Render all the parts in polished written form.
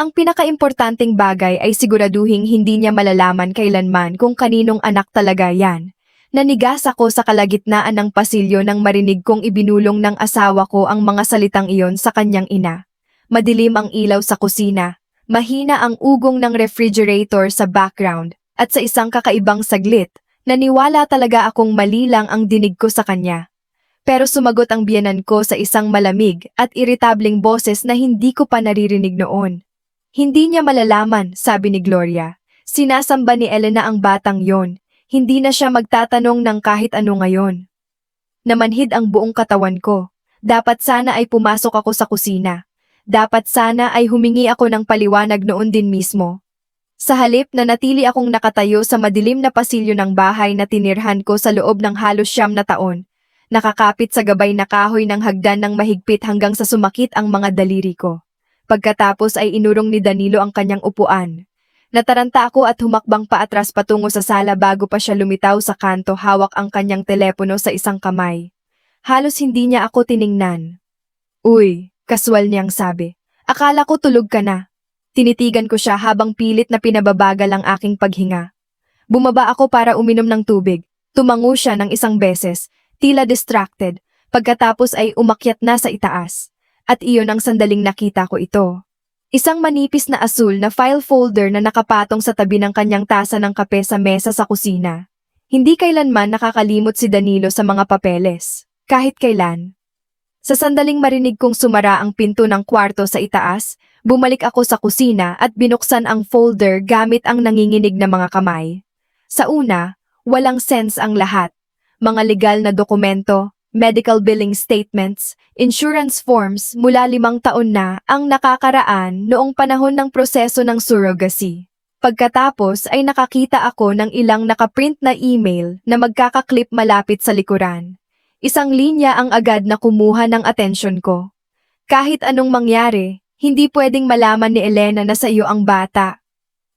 Ang pinakaimportanteng bagay ay siguraduhing hindi niya malalaman kailanman kung kaninong anak talaga yan. Nanigas ako sa kalagitnaan ng pasilyo nang marinig kong ibinulong ng asawa ko ang mga salitang iyon sa kanyang ina. Madilim ang ilaw sa kusina, mahina ang ugong ng refrigerator sa background, at sa isang kakaibang saglit, naniwala talaga akong mali lang ang dinig ko sa kanya. Pero sumagot ang biyenan ko sa isang malamig at iritableng boses na hindi ko pa naririnig noon. Hindi niya malalaman, sabi ni Gloria. Sinasamba ni Elena ang batang yon. Hindi na siya magtatanong ng kahit ano ngayon. Namanhid ang buong katawan ko. Dapat sana ay pumasok ako sa kusina. Dapat sana ay humingi ako ng paliwanag noon din mismo. Sa halip na natili akong nakatayo sa madilim na pasilyo ng bahay na tinirhan ko sa loob ng halos 9 na taon, nakakapit sa gabay na kahoy ng hagdan ng mahigpit hanggang sa sumakit ang mga daliri ko. Pagkatapos ay inurong ni Danilo ang kanyang upuan. Nataranta ako at humakbang paatras patungo sa sala bago pa siya lumitaw sa kanto, hawak ang kanyang telepono sa isang kamay. Halos hindi niya ako tiningnan. "Uy," kaswal niyang sabi. "Akala ko tulog ka na." Tinitigan ko siya habang pilit na pinababagal ang aking paghinga. Bumaba ako para uminom ng tubig. Tumango siya ng isang beses, tila distracted, pagkatapos ay umakyat na sa itaas. At iyon ang sandaling nakita ko ito. Isang manipis na asul na file folder na nakapatong sa tabi ng kanyang tasa ng kape sa mesa sa kusina. Hindi kailanman nakakalimot si Danilo sa mga papeles. Kahit kailan. Sa sandaling marinig kong sumara ang pinto ng kwarto sa itaas, bumalik ako sa kusina at binuksan ang folder gamit ang nanginginig na mga kamay. Sa una, walang sense ang lahat. Mga legal na dokumento, medical billing statements, insurance forms mula 5 taon na ang nakakaraan noong panahon ng proseso ng surrogacy. Pagkatapos ay nakakita ako ng ilang nakaprint na email na magkakaklip malapit sa likuran. Isang linya ang agad na kumuha ng atensyon ko. Kahit anong mangyari, hindi pwedeng malaman ni Elena na sa iyo ang bata.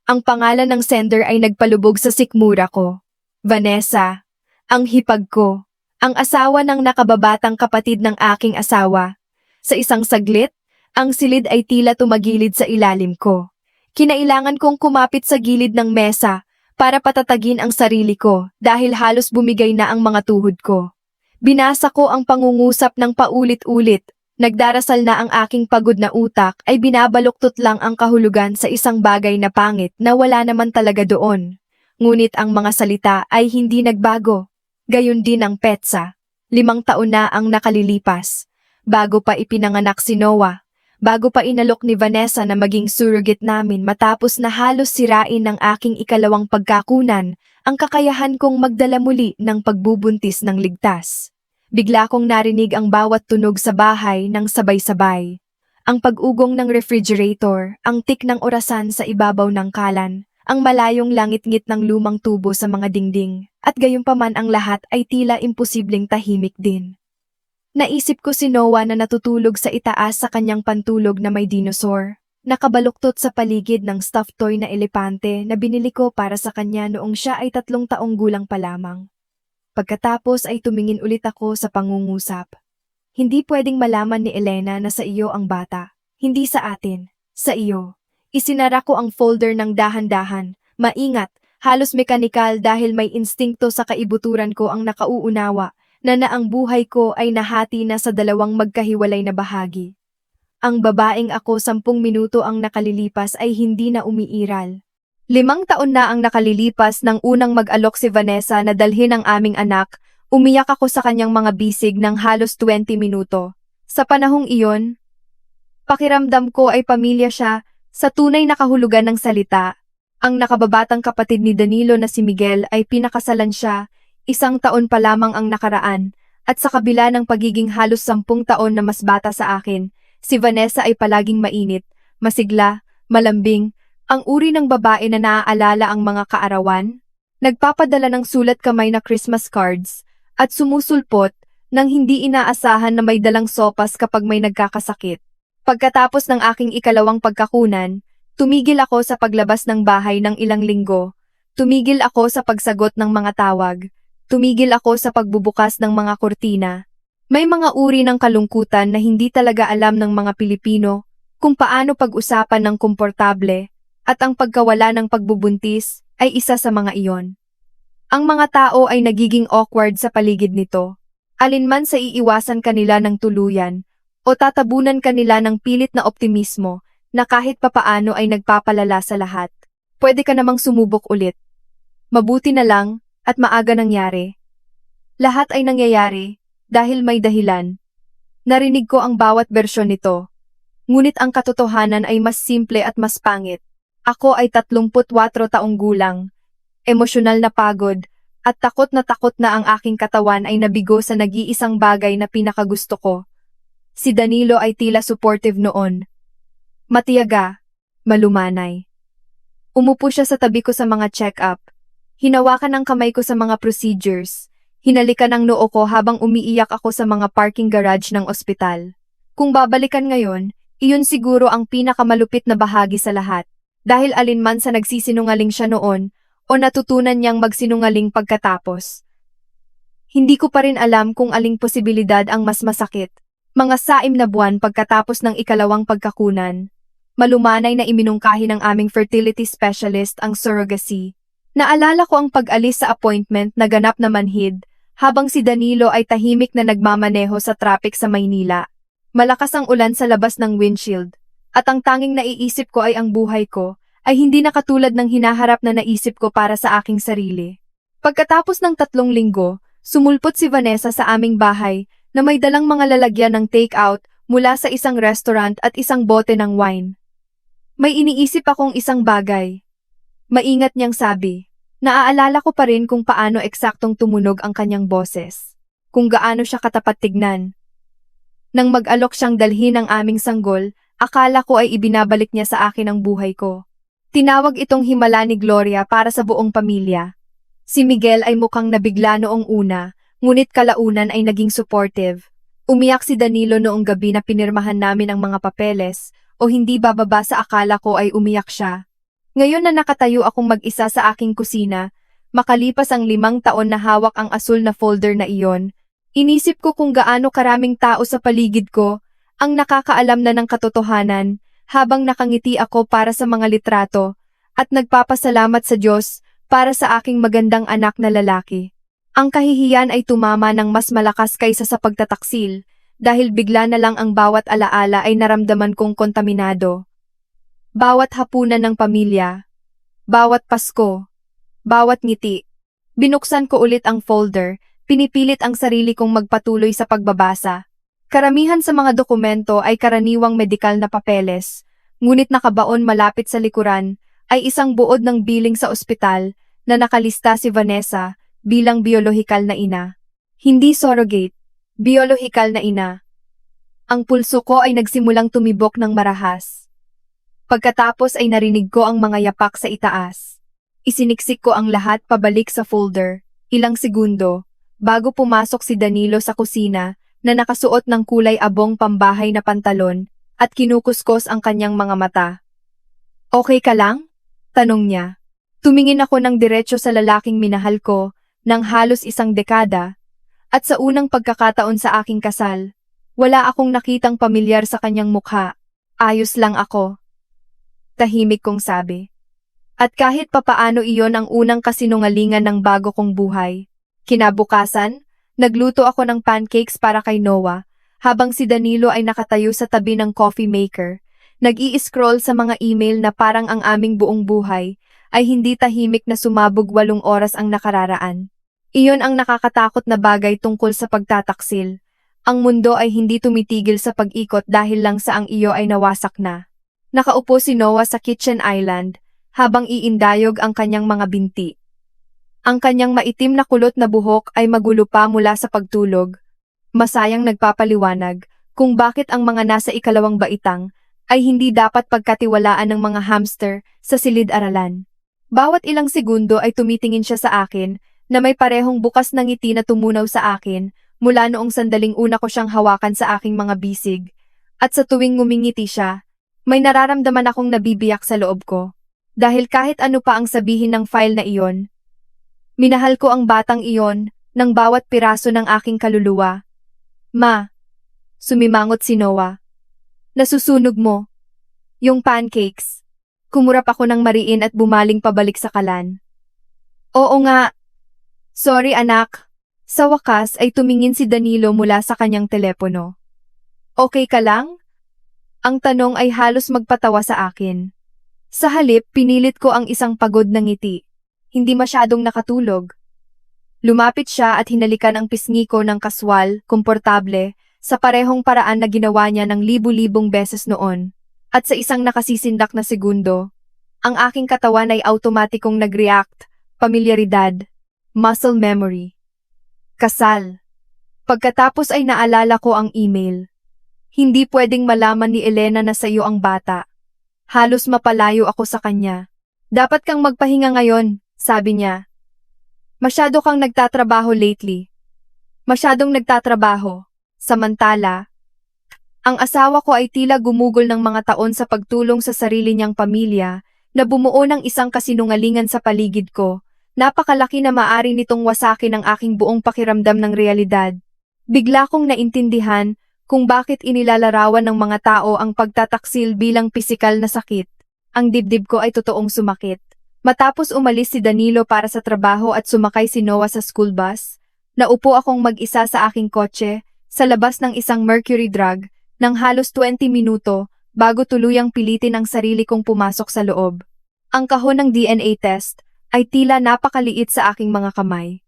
Ang pangalan ng sender ay nagpalubog sa sikmura ko. Vanessa, ang hipag ko. Ang asawa ng nakababatang kapatid ng aking asawa. Sa isang saglit, ang silid ay tila tumagilid sa ilalim ko. Kinailangan kong kumapit sa gilid ng mesa para patatagin ang sarili ko dahil halos bumigay na ang mga tuhod ko. Binasa ko ang pangungusap ng paulit-ulit. Nagdarasal na ang aking pagod na utak ay binabaluktot lang ang kahulugan sa isang bagay na pangit na wala naman talaga doon. Ngunit ang mga salita ay hindi nagbago. Gayon din ang petsa. 5 taon na ang nakalilipas. Bago pa ipinanganak si Noah. Bago pa inalok ni Vanessa na maging surrogate namin matapos na halos sirain ng aking ikalawang pagkakunan ang kakayahan kong magdala muli ng pagbubuntis ng ligtas. Bigla kong narinig ang bawat tunog sa bahay ng sabay-sabay. Ang pag-ugong ng refrigerator, ang tik ng orasan sa ibabaw ng kalan, ang malayong langit-ngit ng lumang tubo sa mga dingding, at gayunpaman ang lahat ay tila imposibleng tahimik din. Naisip ko si Noah na natutulog sa itaas sa kanyang pantulog na may dinosaur, nakabaluktot sa paligid ng stuffed toy na elepante na binili ko para sa kanya noong siya ay 3 taong gulang pa lamang. Pagkatapos ay tumingin ulit ako sa pangungusap. Hindi pwedeng malaman ni Elena na sa iyo ang bata, hindi sa atin, sa iyo. Isinara ko ang folder ng dahan-dahan, maingat, halos mekanikal dahil may instinkto sa kaibuturan ko ang nakauunawa na ang buhay ko ay nahati na sa 2 magkahiwalay na bahagi. Ang babaeng ako 10 minuto ang nakalilipas ay hindi na umiiral. 5 taon na ang nakalilipas nang unang mag-alok si Vanessa na dalhin ang aming anak, umiyak ako sa kanyang mga bisig ng halos 20 minuto. Sa panahong iyon, pakiramdam ko ay pamilya siya sa tunay na kahulugan ng salita. Ang nakababatang kapatid ni Danilo na si Miguel ay pinakasalan siya, 1 taon pa lamang ang nakaraan, at sa kabila ng pagiging halos 10 taon na mas bata sa akin, si Vanessa ay palaging mainit, masigla, malambing, ang uri ng babae na naaalala ang mga kaarawan, nagpapadala ng sulat kamay na Christmas cards, at sumusulpot nang hindi inaasahan na may dalang sopas kapag may nagkakasakit. Pagkatapos ng aking ikalawang pagkakunan, tumigil ako sa paglabas ng bahay ng ilang linggo, tumigil ako sa pagsagot ng mga tawag, tumigil ako sa pagbubukas ng mga kurtina. May mga uri ng kalungkutan na hindi talaga alam ng mga Pilipino kung paano pag-usapan ng komportable, at ang pagkawala ng pagbubuntis ay isa sa mga iyon. Ang mga tao ay nagiging awkward sa paligid nito. Alinman sa iiwasan kanila ng tuluyan, o tatabunan kanila ng pilit na optimismo na kahit papaano ay nagpapalala sa lahat. Pwede ka namang sumubok ulit. Mabuti na lang, at maaga nangyari. Lahat ay nangyayari, dahil may dahilan. Narinig ko ang bawat bersyon nito. Ngunit ang katotohanan ay mas simple at mas pangit. Ako ay 34 taong gulang, emosyonal na pagod, at takot na ang aking katawan ay nabigo sa nag-iisang bagay na pinakagusto ko. Si Danilo ay tila supportive noon. Matiyaga, malumanay. Umupo siya sa tabi ko sa mga check-up. Hinawakan ang kamay ko sa mga procedures. Hinalikan ang noo ko habang umiiyak ako sa mga parking garage ng ospital. Kung babalikan ngayon, iyon siguro ang pinakamalupit na bahagi sa lahat. Dahil alinman sa nagsisinungaling siya noon, o natutunan niyang magsinungaling pagkatapos. Hindi ko pa rin alam kung aling posibilidad ang mas masakit. Mga 6 na buwan pagkatapos ng ikalawang pagkakunan, malumanay na iminungkahi ng aming fertility specialist ang surrogacy. Naalala ko ang pag-alis sa appointment na ganap na manhid, habang si Danilo ay tahimik na nagmamaneho sa traffic sa Maynila. Malakas ang ulan sa labas ng windshield, at ang tanging naiisip ko ay ang buhay ko, ay hindi na katulad ng hinaharap na naisip ko para sa aking sarili. Pagkatapos ng 3 linggo, sumulpot si Vanessa sa aming bahay na may dalang mga lalagyan ng take-out mula sa isang restaurant at isang bote ng wine. May iniisip akong isang bagay. Maingat niyang sabi. Naaalala ko pa rin kung paano eksaktong tumunog ang kanyang boses. Kung gaano siya katapat tignan. Nang mag-alok siyang dalhin ang aming sanggol, akala ko ay ibinabalik niya sa akin ang buhay ko. Tinawag itong himala ni Gloria para sa buong pamilya. Si Miguel ay mukhang nabigla noong una, ngunit kalaunan ay naging supportive. Umiyak si Danilo noong gabi na pinirmahan namin ang mga papeles, o hindi bababa sa akala ko ay umiyak siya. Ngayon na nakatayo akong mag-isa sa aking kusina, makalipas ang 5 taon na hawak ang asul na folder na iyon, inisip ko kung gaano karaming tao sa paligid ko ang nakakaalam na ng katotohanan, habang nakangiti ako para sa mga litrato, at nagpapasalamat sa Diyos para sa aking magandang anak na lalaki. Ang kahihiyan ay tumama ng mas malakas kaysa sa pagtataksil, dahil bigla na lang ang bawat alaala ay naramdaman kong kontaminado. Bawat hapunan ng pamilya, bawat Pasko, bawat ngiti. Binuksan ko ulit ang folder, pinipilit ang sarili kong magpatuloy sa pagbabasa. Karamihan sa mga dokumento ay karaniwang medikal na papeles, ngunit nakabaon malapit sa likuran ay isang buod ng billing sa ospital na nakalista si Vanessa bilang biolohikal na ina. Hindi surrogate, biolohikal na ina. Ang pulso ko ay nagsimulang tumibok ng marahas. Pagkatapos ay narinig ko ang mga yapak sa itaas. Isiniksik ko ang lahat pabalik sa folder, ilang segundo, bago pumasok si Danilo sa kusina na nakasuot ng kulay abong pambahay na pantalon at kinukuskos ang kanyang mga mata. Okay ka lang? Tanong niya. Tumingin ako ng diretso sa lalaking minahal ko ng halos 1 dekada, at sa unang pagkakataon sa aking kasal, wala akong nakitang pamilyar sa kanyang mukha. Ayos lang ako. Tahimik kong sabi. At kahit papaano iyon ang unang kasinungalingan ng bago kong buhay. Kinabukasan, nagluto ako ng pancakes para kay Noah, habang si Danilo ay nakatayo sa tabi ng coffee maker. Nag-i-scroll sa mga email na parang ang aming buong buhay ay hindi tahimik na sumabog 8 oras ang nakararaan. Iyon ang nakakatakot na bagay tungkol sa pagtataksil. Ang mundo ay hindi tumitigil sa pag-ikot dahil lang sa ang iyo ay nawasak na. Nakaupo si Noah sa kitchen island, habang iindayog ang kanyang mga binti. Ang kanyang maitim na kulot na buhok ay magulo pa mula sa pagtulog. Masayang nagpapaliwanag kung bakit ang mga nasa ikalawang baitang ay hindi dapat pagkatiwalaan ng mga hamster sa silid-aralan. Bawat ilang segundo ay tumitingin siya sa akin na may parehong bukas na ngiti na tumunaw sa akin mula noong sandaling una ko siyang hawakan sa aking mga bisig. At sa tuwing ngumingiti siya, may nararamdaman akong nabibiyak sa loob ko. Dahil kahit ano pa ang sabihin ng file na iyon, minahal ko ang batang iyon ng bawat piraso ng aking kaluluwa. Ma, sumimangot si Noah. Nasusunog mo. Yung pancakes. Kumurap ako ng mariin at bumaling pabalik sa kalan. Oo nga. Sorry anak. Sa wakas ay tumingin si Danilo mula sa kanyang telepono. Okay ka lang? Ang tanong ay halos magpatawa sa akin. Sa halip, pinilit ko ang isang pagod na ngiti. Hindi masyadong nakatulog. Lumapit siya at hinalikan ang pisngi ko ng kaswal, komportable, sa parehong paraan na ginawa niya ng libu-libong beses noon. At sa isang nakasisindak na segundo, ang aking katawan ay automatikong nag-react, pamilyaridad, muscle memory. Kasal. Pagkatapos ay naalala ko ang email. Hindi pwedeng malaman ni Elena na sa iyo ang bata. Halos mapalayo ako sa kanya. Dapat kang magpahinga ngayon, sabi niya. Masyado kang nagtatrabaho lately. Masyadong nagtatrabaho. Samantala, ang asawa ko ay tila gumugol ng mga taon sa pagtulong sa sarili niyang pamilya na bumuo ng isang kasinungalingan sa paligid ko. Napakalaki na maari nitong wasakin ang aking buong pakiramdam ng realidad. Bigla kong naintindihan kung bakit inilalarawan ng mga tao ang pagtataksil bilang pisikal na sakit. Ang dibdib ko ay totoong sumakit. Matapos umalis si Danilo para sa trabaho at sumakay si Noah sa school bus, naupo akong mag-isa sa aking kotse, sa labas ng isang mercury drug, ng halos 20 minuto, bago tuluyang pilitin ang sarili kong pumasok sa loob. Ang kahon ng DNA test ay tila napakaliit sa aking mga kamay.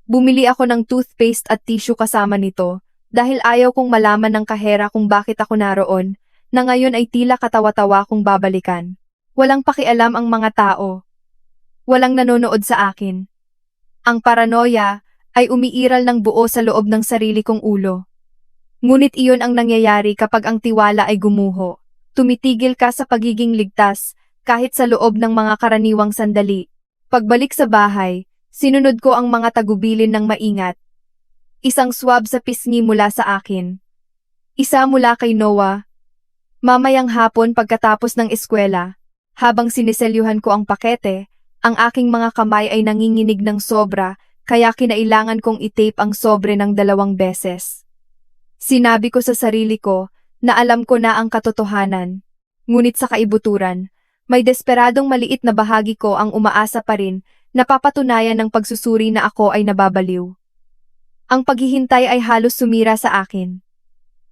Bumili ako ng toothpaste at tissue kasama nito, dahil ayaw kong malaman ng kahera kung bakit ako naroon, na ngayon ay tila katawa-tawa kong babalikan. Walang pakialam ang mga tao. Walang nanonood sa akin. Ang paranoia ay umiiral ng buo sa loob ng sarili kong ulo. Ngunit iyon ang nangyayari kapag ang tiwala ay gumuho. Tumitigil ka sa pagiging ligtas, kahit sa loob ng mga karaniwang sandali. Pagbalik sa bahay, sinunod ko ang mga tagubilin ng maingat. Isang swab sa pisngi mula sa akin. Isa mula kay Noah. Mamayang hapon pagkatapos ng eskwela, habang siniselyuhan ko ang pakete, ang aking mga kamay ay nanginginig ng sobra, kaya kinailangan kong i-tape ang sobre ng 2 beses. Sinabi ko sa sarili ko na alam ko na ang katotohanan. Ngunit sa kaibuturan, may desperadong maliit na bahagi ko ang umaasa pa rin na papatunayan ng pagsusuri na ako ay nababaliw. Ang paghihintay ay halos sumira sa akin.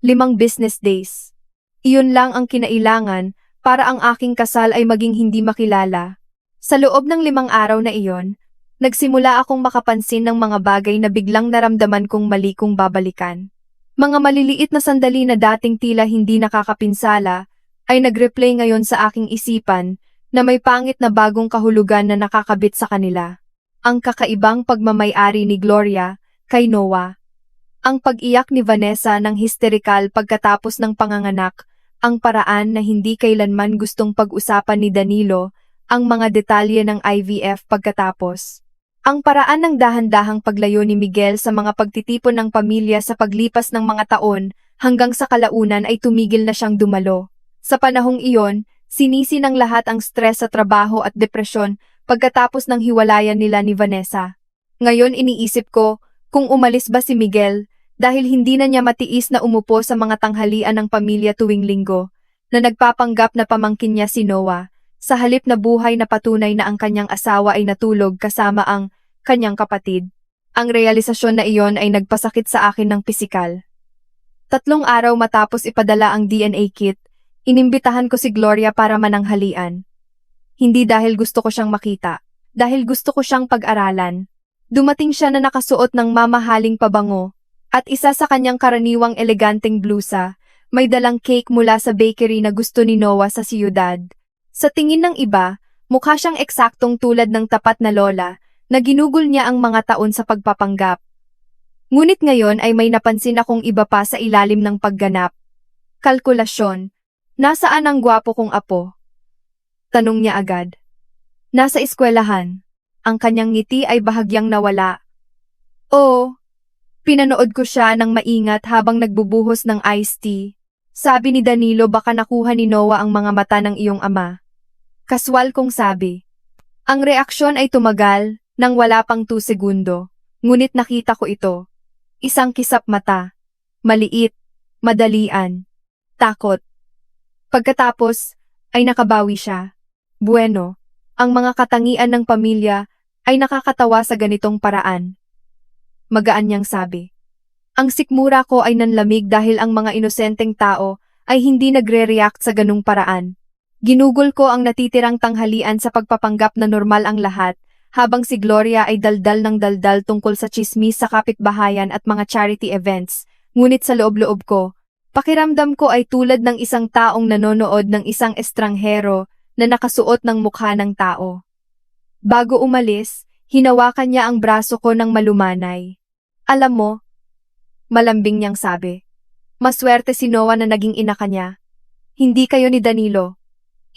5 business days. Iyon lang ang kinailangan para ang aking kasal ay maging hindi makilala. Sa loob ng 5 araw na iyon, nagsimula akong makapansin ng mga bagay na biglang naramdaman kong mali kong babalikan. Mga maliliit na sandali na dating tila hindi nakakapinsala, ay nag-replay ngayon sa aking isipan na may pangit na bagong kahulugan na nakakabit sa kanila. Ang kakaibang pagmamay-ari ni Gloria kay Noah. Ang pag-iyak ni Vanessa ng histerikal pagkatapos ng panganganak, ang paraan na hindi kailanman gustong pag-usapan ni Danilo, ang mga detalye ng IVF pagkatapos. Ang paraan ng dahan-dahang paglayo ni Miguel sa mga pagtitipon ng pamilya sa paglipas ng mga taon hanggang sa kalaunan ay tumigil na siyang dumalo. Sa panahong iyon, sinisi ng lahat ang stress sa trabaho at depresyon pagkatapos ng hiwalayan nila ni Vanessa. Ngayon iniisip ko kung umalis ba si Miguel dahil hindi na niya matiis na umupo sa mga tanghalian ng pamilya tuwing linggo, na nagpapanggap na pamangkin niya si Noah, sa halip na buhay na patunay na ang kanyang asawa ay natulog kasama ang kanyang kapatid. Ang realisasyon na iyon ay nagpasakit sa akin ng pisikal. 3 araw matapos ipadala ang DNA kit, inimbitahan ko si Gloria para mananghalian. Hindi dahil gusto ko siyang makita, dahil gusto ko siyang pag-aralan. Dumating siya na nakasuot ng mamahaling pabango, at isa sa kanyang karaniwang eleganteng blusa, may dalang cake mula sa bakery na gusto ni Noah sa siyudad. Sa tingin ng iba, mukha siyang eksaktong tulad ng tapat na lola, na ginugol niya ang mga taon sa pagpapanggap. Ngunit ngayon ay may napansin akong iba pa sa ilalim ng pagganap. Kalkulasyon. Nasaan ang gwapo kong apo? Tanong niya agad. Nasa eskwelahan. Ang kanyang ngiti ay bahagyang nawala. Oo. Pinanood ko siya ng maingat habang nagbubuhos ng iced tea. Sabi ni Danilo baka nakuha ni Noah ang mga mata ng iyong ama. Kaswal kong sabi. Ang reaksyon ay tumagal nang wala pang 2 segundo. Ngunit nakita ko ito. Isang kisap mata. Maliit. Madalian. Takot. Pagkatapos, ay nakabawi siya. Bueno, ang mga katangian ng pamilya ay nakakatawa sa ganitong paraan. Magaan niyang sabi. Ang sikmura ko ay nanlamig dahil ang mga inosenteng tao ay hindi nagre-react sa ganung paraan. Ginugol ko ang natitirang tanghalian sa pagpapanggap na normal ang lahat, habang si Gloria ay daldal ng daldal tungkol sa tsismis sa kapitbahayan at mga charity events. Ngunit sa loob-loob ko, pakiramdam ko ay tulad ng isang taong nanonood ng isang estranghero na nakasuot ng mukha ng tao. Bago umalis, hinawakan niya ang braso ko ng malumanay. Alam mo, malambing niyang sabi, maswerte si Noah na naging ina ka niya. Hindi kayo ni Danilo.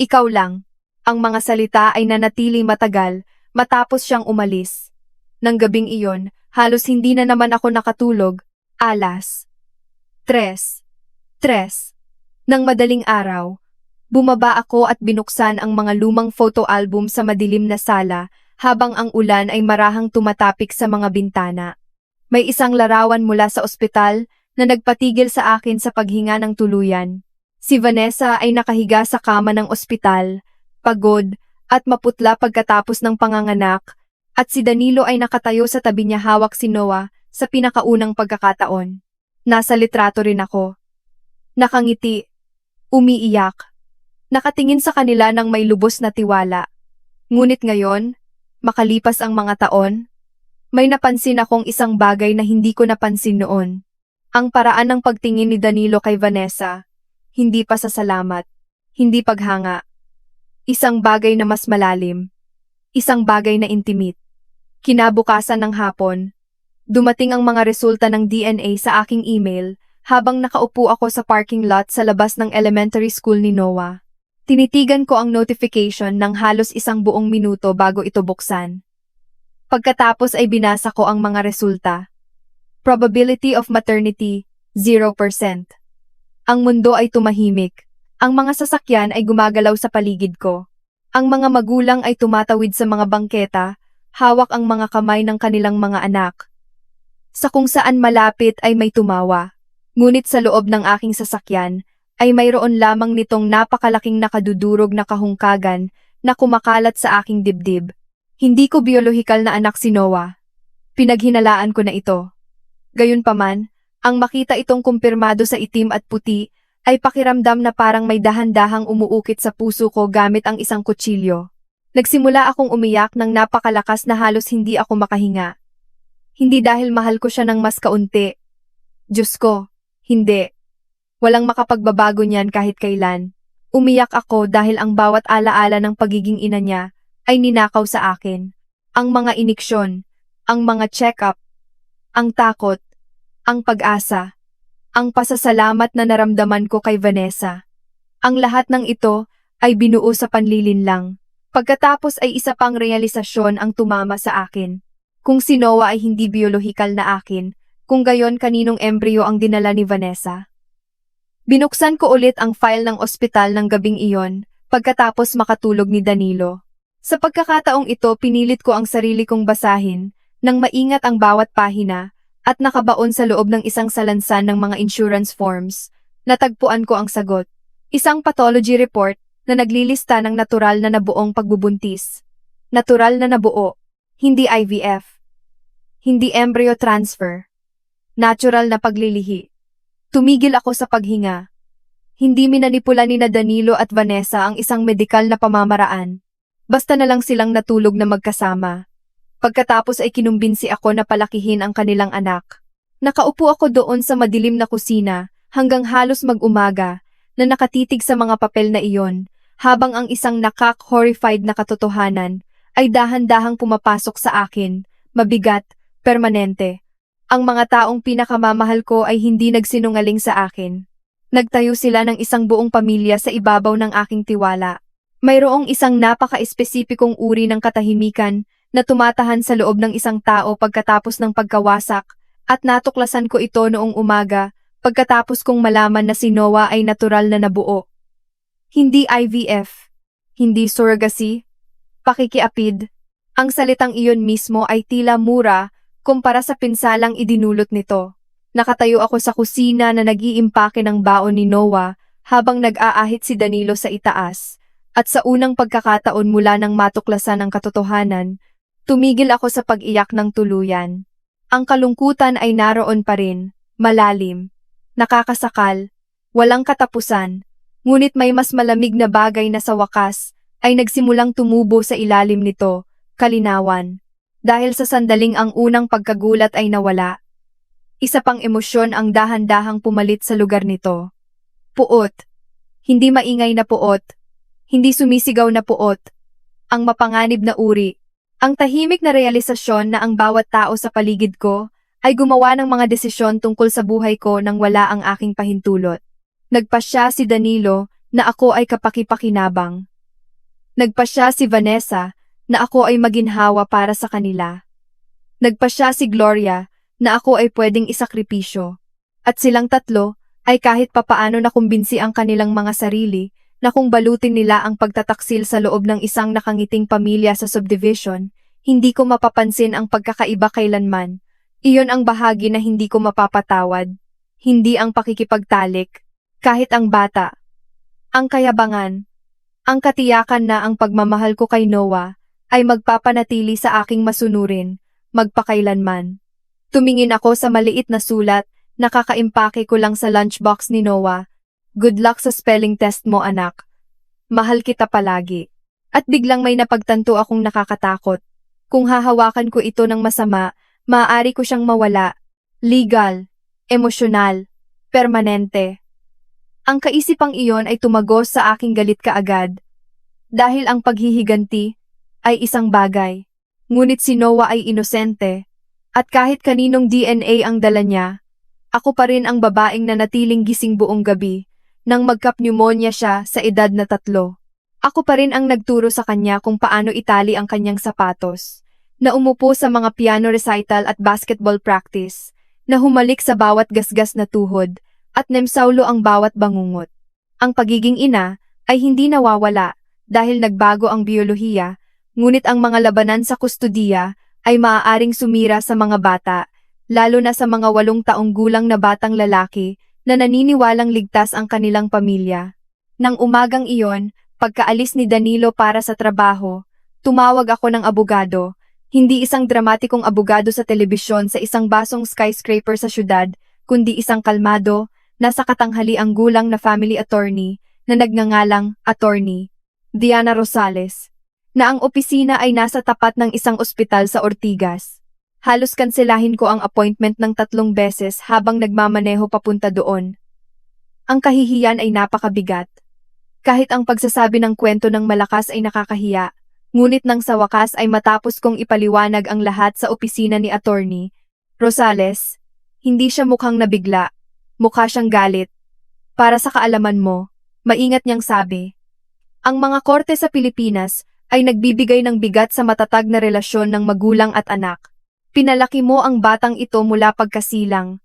Ikaw lang. Ang mga salita ay nanatili matagal matapos siyang umalis. Nang gabing iyon, halos hindi na naman ako nakatulog. Alas 3:03 Nang madaling araw, bumaba ako at binuksan ang mga lumang photo album sa madilim na sala habang ang ulan ay marahang tumatapik sa mga bintana. May isang larawan mula sa ospital na nagpatigil sa akin sa paghinga ng tuluyan. Si Vanessa ay nakahiga sa kama ng ospital, pagod at maputla pagkatapos ng panganganak, at si Danilo ay nakatayo sa tabi niya hawak si Noah sa pinakaunang pagkakataon. Nasa litrato rin ako. Nakangiti, umiiyak, nakatingin sa kanila ng may lubos na tiwala. Ngunit ngayon, makalipas ang mga taon, may napansin akong isang bagay na hindi ko napansin noon. Ang paraan ng pagtingin ni Danilo kay Vanessa, hindi pa sa salamat, hindi paghanga. Isang bagay na mas malalim, isang bagay na intimate. Kinabukasan ng hapon, dumating ang mga resulta ng DNA sa aking email habang nakaupo ako sa parking lot sa labas ng elementary school ni Noah. Tinitigan ko ang notification ng halos isang buong minuto bago ito buksan. Pagkatapos ay binasa ko ang mga resulta. Probability of maternity, 0%. Ang mundo ay tumahimik. Ang mga sasakyan ay gumagalaw sa paligid ko. Ang mga magulang ay tumatawid sa mga bangketa, hawak ang mga kamay ng kanilang mga anak. Sa kung saan malapit ay may tumawa. Ngunit sa loob ng aking sasakyan, ay mayroon lamang nitong napakalaking nakadudurog na kahungkagan na kumakalat sa aking dibdib. Hindi ko biolohikal na anak si Noah. Pinaghinalaan ko na ito. Gayunpaman, ang makita itong kumpirmado sa itim at puti ay pakiramdam na parang may dahan-dahang umuukit sa puso ko gamit ang isang kutsilyo. Nagsimula akong umiyak ng napakalakas na halos hindi ako makahinga. Hindi dahil mahal ko siya ng mas kaunti. Diyos ko, hindi. Walang makapagbabago niyan kahit kailan. Umiyak ako dahil ang bawat alaala ng pagiging ina niya ay ninakaw sa akin. Ang mga iniksyon, ang mga check-up, ang takot, ang pag-asa, ang pasasalamat na naramdaman ko kay Vanessa. Ang lahat ng ito ay binuo sa panlilinlang. Pagkatapos ay isa pang realisasyon ang tumama sa akin. Kung si Noah ay hindi biolohikal na akin, kung gayon kaninong embryo ang dinala ni Vanessa. Binuksan ko ulit ang file ng ospital ng gabing iyon, pagkatapos makatulog ni Danilo. Sa pagkakataong ito pinilit ko ang sarili kong basahin, nang maingat ang bawat pahina, at nakabaon sa loob ng isang salansan ng mga insurance forms. Natagpuan ko ang sagot. Isang pathology report na naglilista ng natural na nabuong pagbubuntis. Natural na nabuo, hindi IVF. Hindi embryo transfer. Natural na paglilihi. Tumigil ako sa paghinga. Hindi minanipula ni Danilo at Vanessa ang isang medikal na pamamaraan. Basta na lang silang natulog na magkasama. Pagkatapos ay kinumbinsi ako na palakihin ang kanilang anak. Nakaupo ako doon sa madilim na kusina hanggang halos mag-umaga na nakatitig sa mga papel na iyon habang ang isang nakak-horrified na katotohanan ay dahan-dahang pumapasok sa akin, mabigat, permanente. Ang mga taong pinakamamahal ko ay hindi nagsinungaling sa akin. Nagtayo sila ng isang buong pamilya sa ibabaw ng aking tiwala. Mayroong isang napaka-espesipikong uri ng katahimikan na tumatahan sa loob ng isang tao pagkatapos ng pagkawasak, at natuklasan ko ito noong umaga pagkatapos kong malaman na si Noah ay natural na nabuo. Hindi IVF, hindi surrogacy, pakikiapid. Ang salitang iyon mismo ay tila mura kumpara sa pinsalang idinulot nito. Nakatayo ako sa kusina na nag-iimpake ng baon ni Noah habang nag-aahit si Danilo sa itaas, At sa unang pagkakataon mula nang matuklasan ang katotohanan, tumigil ako sa pag-iyak ng tuluyan. Ang kalungkutan ay naroon pa rin, malalim, nakakasakal, walang katapusan, ngunit may mas malamig na bagay na sa wakas ay nagsimulang tumubo sa ilalim nito, kalinawan. Dahil sa sandaling ang unang pagkagulat ay nawala, isa pang emosyon ang dahan-dahang pumalit sa lugar nito. Puot. Hindi maingay na puot. Hindi sumisigaw na puot. Ang mapanganib na uri. Ang tahimik na realisasyon na ang bawat tao sa paligid ko ay gumawa ng mga desisyon tungkol sa buhay ko nang wala ang aking pahintulot. Nagpasya si Danilo na ako ay kapaki-pakinabang. Nagpasya si Vanessa na ako ay maginhawa para sa kanila. Nagpasya si Gloria na ako ay pwedeng isakripisyo. At silang tatlo ay kahit papaano nakumbinsi ang kanilang mga sarili na kung balutin nila ang pagtataksil sa loob ng isang nakangiting pamilya sa subdivision, hindi ko mapapansin ang pagkakaiba kailanman. Iyon ang bahagi na hindi ko mapapatawad. Hindi ang pakikipagtalik, kahit ang bata. Ang kayabangan, ang katiyakan na ang pagmamahal ko kay Noah ay magpapanatili sa aking masunurin, magpakailanman. Tumingin ako sa maliit na sulat, nakakaimpake ko lang sa lunchbox ni Noah. Good luck sa spelling test mo, anak. Mahal kita palagi. At biglang may napagtanto akong nakakatakot. Kung hahawakan ko ito ng masama, maaari ko siyang mawala. Legal, emosyonal, permanente. Ang kaisipang iyon ay tumagos sa aking galit kaagad. Dahil ang paghihiganti ay isang bagay. Ngunit si Noah ay inosente. At kahit kaninong DNA ang dala niya, ako pa rin ang babaeng nanatiling gising buong gabi. Nang magkapneumonia siya sa edad na 3. Ako pa rin ang nagturo sa kanya kung paano itali ang kanyang sapatos, na umupo sa mga piano recital at basketball practice, na humalik sa bawat gasgas na tuhod, at nemsaulo ang bawat bangungot. Ang pagiging ina ay hindi nawawala dahil nagbago ang biyolohiya, ngunit ang mga labanan sa kustudiya ay maaaring sumira sa mga bata, lalo na sa mga 8 taong gulang na batang lalaki, na naniniwalang ligtas ang kanilang pamilya. Nang umagang iyon, pagkaalis ni Danilo para sa trabaho, tumawag ako ng abogado, hindi isang dramatikong abogado sa telebisyon sa isang basong skyscraper sa syudad, kundi isang kalmado, nasa katanghali ang gulang na family attorney, na nagngangalang Attorney Diana Rosales, na ang opisina ay nasa tapat ng isang ospital sa Ortigas. Halos kanselahin ko ang appointment ng 3 beses habang nagmamaneho papunta doon. Ang kahihiyan ay napakabigat. Kahit ang pagsasabi ng kwento ng malakas ay nakakahiya, ngunit nang sa wakas ay matapos kong ipaliwanag ang lahat sa opisina ni Attorney Rosales, hindi siya mukhang nabigla, mukha siyang galit. Para sa kaalaman mo, maingat niyang sabi, ang mga korte sa Pilipinas ay nagbibigay ng bigat sa matatag na relasyon ng magulang at anak. Pinalaki mo ang batang ito mula pagkasilang.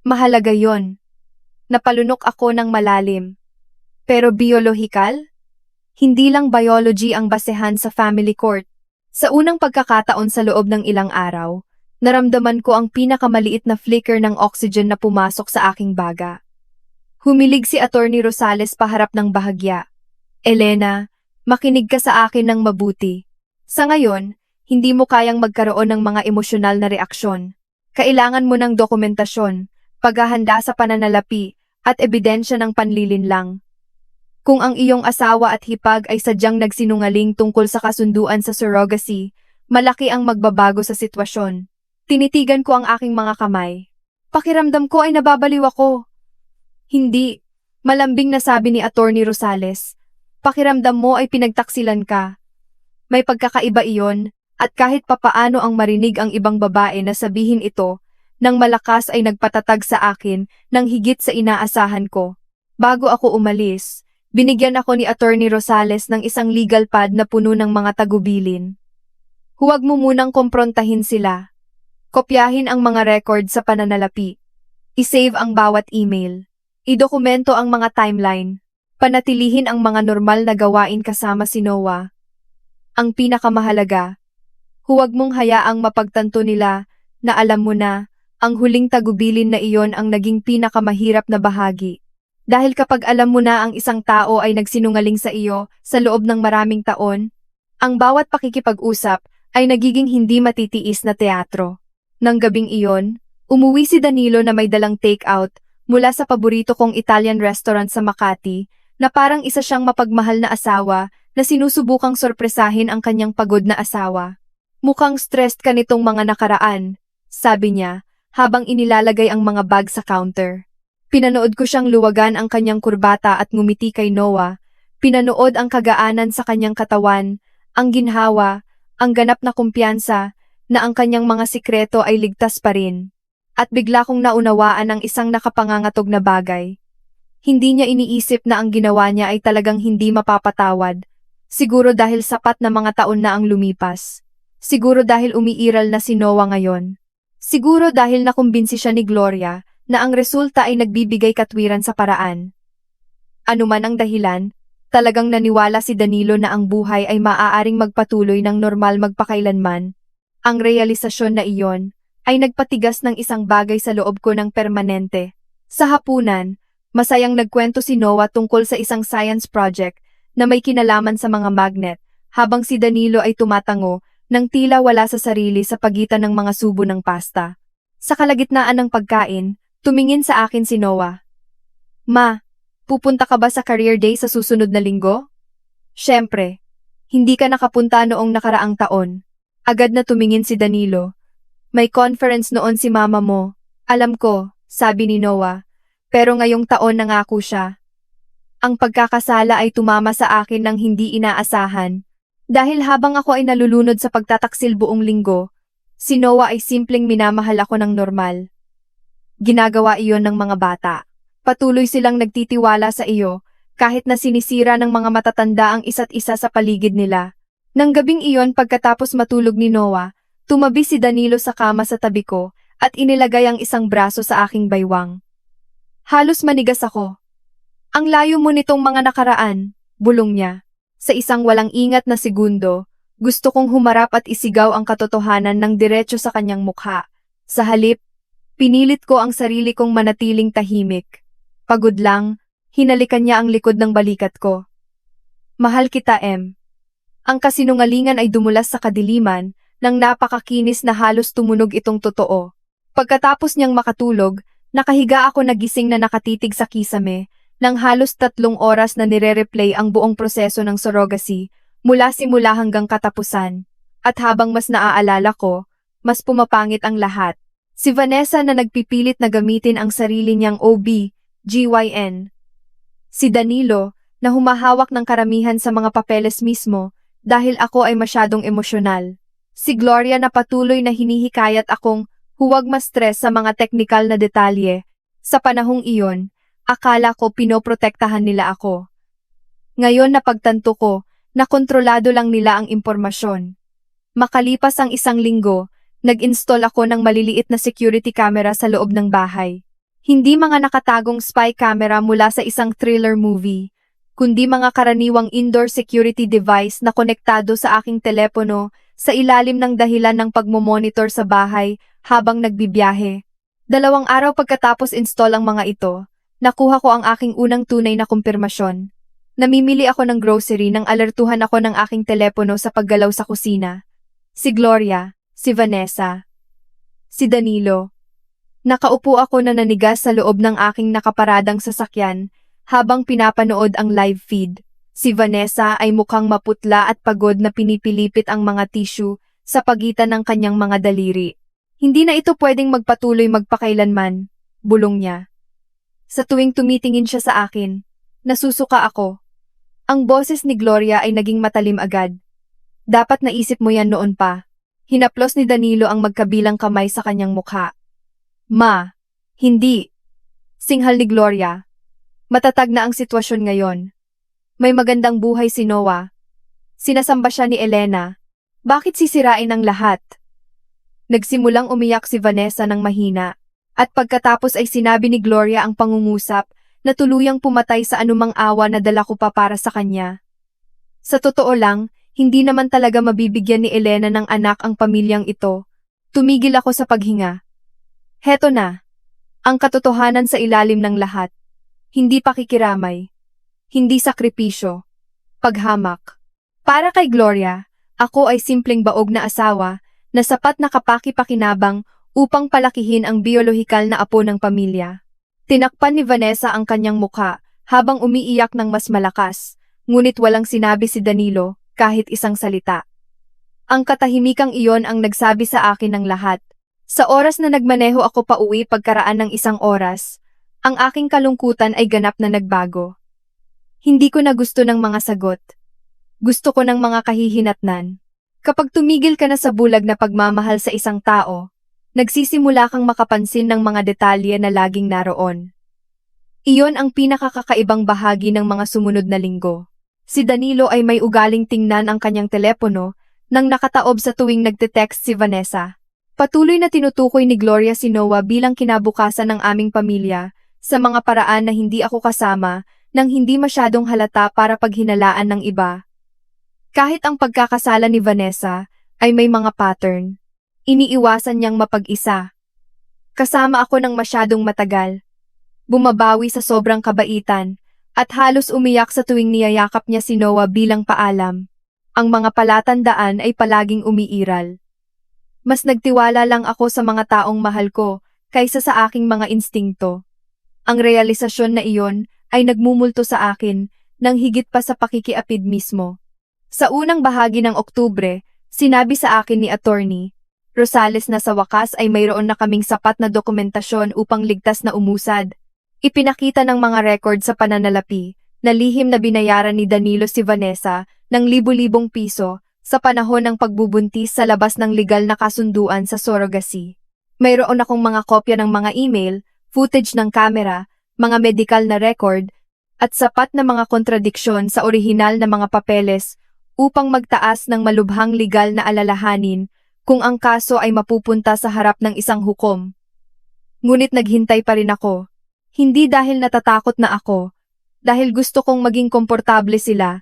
Mahalaga yon. Napalunok ako ng malalim. Pero biolohikal? Hindi lang biology ang basehan sa family court. Sa unang pagkakataon sa loob ng ilang araw, naramdaman ko ang pinakamaliit na flicker ng oxygen na pumasok sa aking baga. Humilig si Attorney Rosales paharap ng bahagya. Elena, makinig ka sa akin ng mabuti. Sa ngayon, hindi mo kayang magkaroon ng mga emosyonal na reaksyon. Kailangan mo ng dokumentasyon, paghahanda sa pananalapi, at ebidensya ng panlilinlang. Kung ang iyong asawa at hipag ay sadyang nagsinungaling tungkol sa kasunduan sa surrogacy, malaki ang magbabago sa sitwasyon. Tinitigan ko ang aking mga kamay. Pakiramdam ko ay nababaliw ako. Hindi, malambing na sabi ni Attorney Rosales. Pakiramdam mo ay pinagtaksilan ka. May pagkakaiba iyon. At kahit papaano ang marinig ang ibang babae na sabihin ito, nang malakas ay nagpatatag sa akin nang higit sa inaasahan ko. Bago ako umalis, binigyan ako ni Attorney Rosales ng isang legal pad na puno ng mga tagubilin. Huwag mo munang komprontahin sila. Kopyahin ang mga record sa pananalapi. I-save ang bawat email. Idokumento ang mga timeline. Panatilihin ang mga normal na gawain kasama si Noah. Ang pinakamahalaga, huwag mong hayaang mapagtanto nila na alam mo na ang huling tagubilin na iyon ang naging pinakamahirap na bahagi. Dahil kapag alam mo na ang isang tao ay nagsinungaling sa iyo sa loob ng maraming taon, ang bawat pakikipag-usap ay nagiging hindi matitiis na teatro. Nang gabing iyon, umuwi si Danilo na may dalang takeout mula sa paborito kong Italian restaurant sa Makati na parang isa siyang mapagmahal na asawa na sinusubukang sorpresahin ang kanyang pagod na asawa. Mukhang stressed ka nitong mga nakaraan, sabi niya, habang inilalagay ang mga bag sa counter. Pinanood ko siyang luwagan ang kanyang kurbata at ngumiti kay Noah. Pinanood ang kagaanan sa kanyang katawan, ang ginhawa, ang ganap na kumpiyansa, na ang kanyang mga sikreto ay ligtas pa rin. At bigla kong naunawaan ang isang nakapangangatog na bagay. Hindi niya iniisip na ang ginawa niya ay talagang hindi mapapatawad. Siguro dahil sapat na mga taon na ang lumipas. Siguro dahil umiiral na si Noah ngayon. Siguro dahil nakumbinsi siya ni Gloria na ang resulta ay nagbibigay katwiran sa paraan. Ano man ang dahilan, talagang naniwala si Danilo na ang buhay ay maaaring magpatuloy ng normal magpakailanman. Ang realisasyon na iyon ay nagpatigas ng isang bagay sa loob ko ng permanente. Sa hapunan, masayang nagkwento si Noah tungkol sa isang science project na may kinalaman sa mga magnet, habang si Danilo ay tumatango nang tila wala sa sarili sa pagitan ng mga subo ng pasta. Sa kalagitnaan ng pagkain, tumingin sa akin si Noah. Ma, pupunta ka ba sa career day sa susunod na linggo? Siyempre, hindi ka nakapunta noong nakaraang taon. Agad na tumingin si Danilo. May conference noon si mama mo. Alam ko, sabi ni Noah, pero ngayong taon nangako siya. Ang pagkakasala ay tumama sa akin ng hindi inaasahan. Dahil habang ako ay nalulunod sa pagtataksil buong linggo, si Noah ay simpleng minamahal ako ng normal. Ginagawa iyon ng mga bata. Patuloy silang nagtitiwala sa iyo, kahit na sinisira ng mga matatanda ang isa't isa sa paligid nila. Nang gabing iyon pagkatapos matulog ni Noah, tumabi si Danilo sa kama sa tabi ko at inilagay ang isang braso sa aking baywang. Halos manigas ako. Ang layo mo nitong mga nakaraan, bulong niya. Sa isang walang ingat na segundo, gusto kong humarap at isigaw ang katotohanan ng diretso sa kanyang mukha. Sa halip, pinilit ko ang sarili kong manatiling tahimik. Pagod lang, hinalikan niya ang likod ng balikat ko. Mahal kita, M. Ang kasinungalingan ay dumulas sa kadiliman, nang napakakinis na halos tumunog itong totoo. Pagkatapos niyang makatulog, nakahiga ako nagising na nakatitig sa kisame, nang halos 3 oras na nire-replay ang buong proseso ng surrogacy, mula simula hanggang katapusan. At habang mas naaalala ko, mas pumapangit ang lahat. Si Vanessa na nagpipilit na gamitin ang sarili niyang OB-GYN. Si Danilo, na humahawak ng karamihan sa mga papeles mismo, dahil ako ay masyadong emosyonal. Si Gloria na patuloy na hinihikayat akong huwag ma-stress sa mga teknikal na detalye. Sa panahong iyon, akala ko pinoprotektahan nila ako. Ngayon napagtanto ko na kontrolado lang nila ang impormasyon. Makalipas ang 1 linggo, nag-install ako ng maliliit na security camera sa loob ng bahay. Hindi mga nakatagong spy camera mula sa isang thriller movie, kundi mga karaniwang indoor security device na konektado sa aking telepono sa ilalim ng dahilan ng pagmomonitor sa bahay habang nagbibiyahe. 2 araw pagkatapos install ang mga ito, nakuha ko ang aking unang tunay na kumpirmasyon. Namimili ako ng grocery nang alertuhan ako ng aking telepono sa paggalaw sa kusina. Si Gloria, si Vanessa, si Danilo. Nakaupo ako na nanigas sa loob ng aking nakaparadang sasakyan habang pinapanood ang live feed. Si Vanessa ay mukhang maputla at pagod na pinipilipit ang mga tissue sa pagitan ng kanyang mga daliri. Hindi na ito pwedeng magpatuloy magpakailanman, bulong niya. Sa tuwing tumitingin siya sa akin, nasusuka ako. Ang boses ni Gloria ay naging matalim agad. Dapat naisip mo yan noon pa. Hinaplos ni Danilo ang magkabilang kamay sa kanyang mukha. Ma, hindi. Singhal ni Gloria. Matatag na ang sitwasyon ngayon. May magandang buhay si Noah. Sinasamba siya ni Elena. Bakit sisirain ang lahat? Nagsimulang umiyak si Vanessa ng mahina. At pagkatapos ay sinabi ni Gloria ang pangungusap na tuluyang pumatay sa anumang awa na dala ko pa para sa kanya. Sa totoo lang, hindi naman talaga mabibigyan ni Elena ng anak ang pamilyang ito. Tumigil ako sa paghinga. Heto na. Ang katotohanan sa ilalim ng lahat. Hindi pakikiramay. Hindi sakripisyo. Paghamak. Para kay Gloria, ako ay simpleng baog na asawa na sapat na kapaki-pakinabang upang palakihin ang biolohikal na apo ng pamilya. Tinakpan ni Vanessa ang kanyang mukha habang umiiyak ng mas malakas, ngunit walang sinabi si Danilo kahit isang salita. Ang katahimikang iyon ang nagsabi sa akin ng lahat. Sa oras na nagmaneho ako pauwi pagkaraan ng isang oras, ang aking kalungkutan ay ganap na nagbago. Hindi ko na gusto ng mga sagot. Gusto ko ng mga kahihinatnan. Kapag tumigil ka na sa bulag na pagmamahal sa isang tao, nagsisimula kang makapansin ng mga detalye na laging naroon. Iyon ang pinakakakaibang bahagi ng mga sumunod na linggo. Si Danilo ay may ugaling tingnan ang kanyang telepono nang nakataob sa tuwing nagte-text si Vanessa. Patuloy na tinutukoy ni Gloria si Noah bilang kinabukasan ng aming pamilya sa mga paraan na hindi ako kasama nang hindi masyadong halata para paghinalaan ng iba. Kahit ang pagkakasala ni Vanessa ay may mga pattern, iniiwasan niyang mapag-isa. Kasama ako ng masyadong matagal. Bumabawi sa sobrang kabaitan at halos umiyak sa tuwing niyayakap niya si Noah bilang paalam. Ang mga palatandaan ay palaging umiiral. Mas nagtiwala lang ako sa mga taong mahal ko kaysa sa aking mga instingto. Ang realisasyon na iyon ay nagmumulto sa akin nang higit pa sa pakikiapid mismo. Sa unang bahagi ng Oktubre, sinabi sa akin ni Attorney Rosales na sa wakas ay mayroon na kaming sapat na dokumentasyon upang ligtas na umusad. Ipinakita ng mga record sa pananalapi na lihim na binayaran ni Danilo si Vanessa ng libu-libong piso sa panahon ng pagbubuntis sa labas ng legal na kasunduan sa surrogacy. Mayroon akong mga kopya ng mga email, footage ng kamera, mga medical na record, at sapat na mga kontradiksyon sa orihinal na mga papeles upang magtaas ng malubhang legal na alalahanin kung ang kaso ay mapupunta sa harap ng isang hukom. Ngunit naghintay pa rin ako. Hindi dahil natatakot na ako, dahil gusto kong maging komportable sila.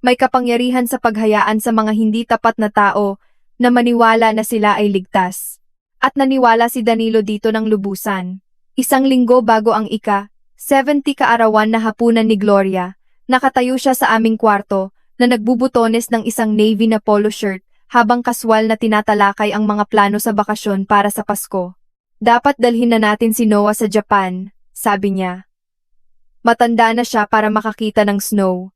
May kapangyarihan sa paghayaan sa mga hindi tapat na tao na maniwala na sila ay ligtas. At naniwala si Danilo dito ng lubusan. Isang linggo bago ang 70 kaarawan na hapunan ni Gloria, nakatayo siya sa aming kwarto na nagbubutones ng isang navy na polo shirt habang kaswal na tinatalakay ang mga plano sa bakasyon para sa Pasko. Dapat dalhin na natin si Noah sa Japan, sabi niya. Matanda na siya para makakita ng snow.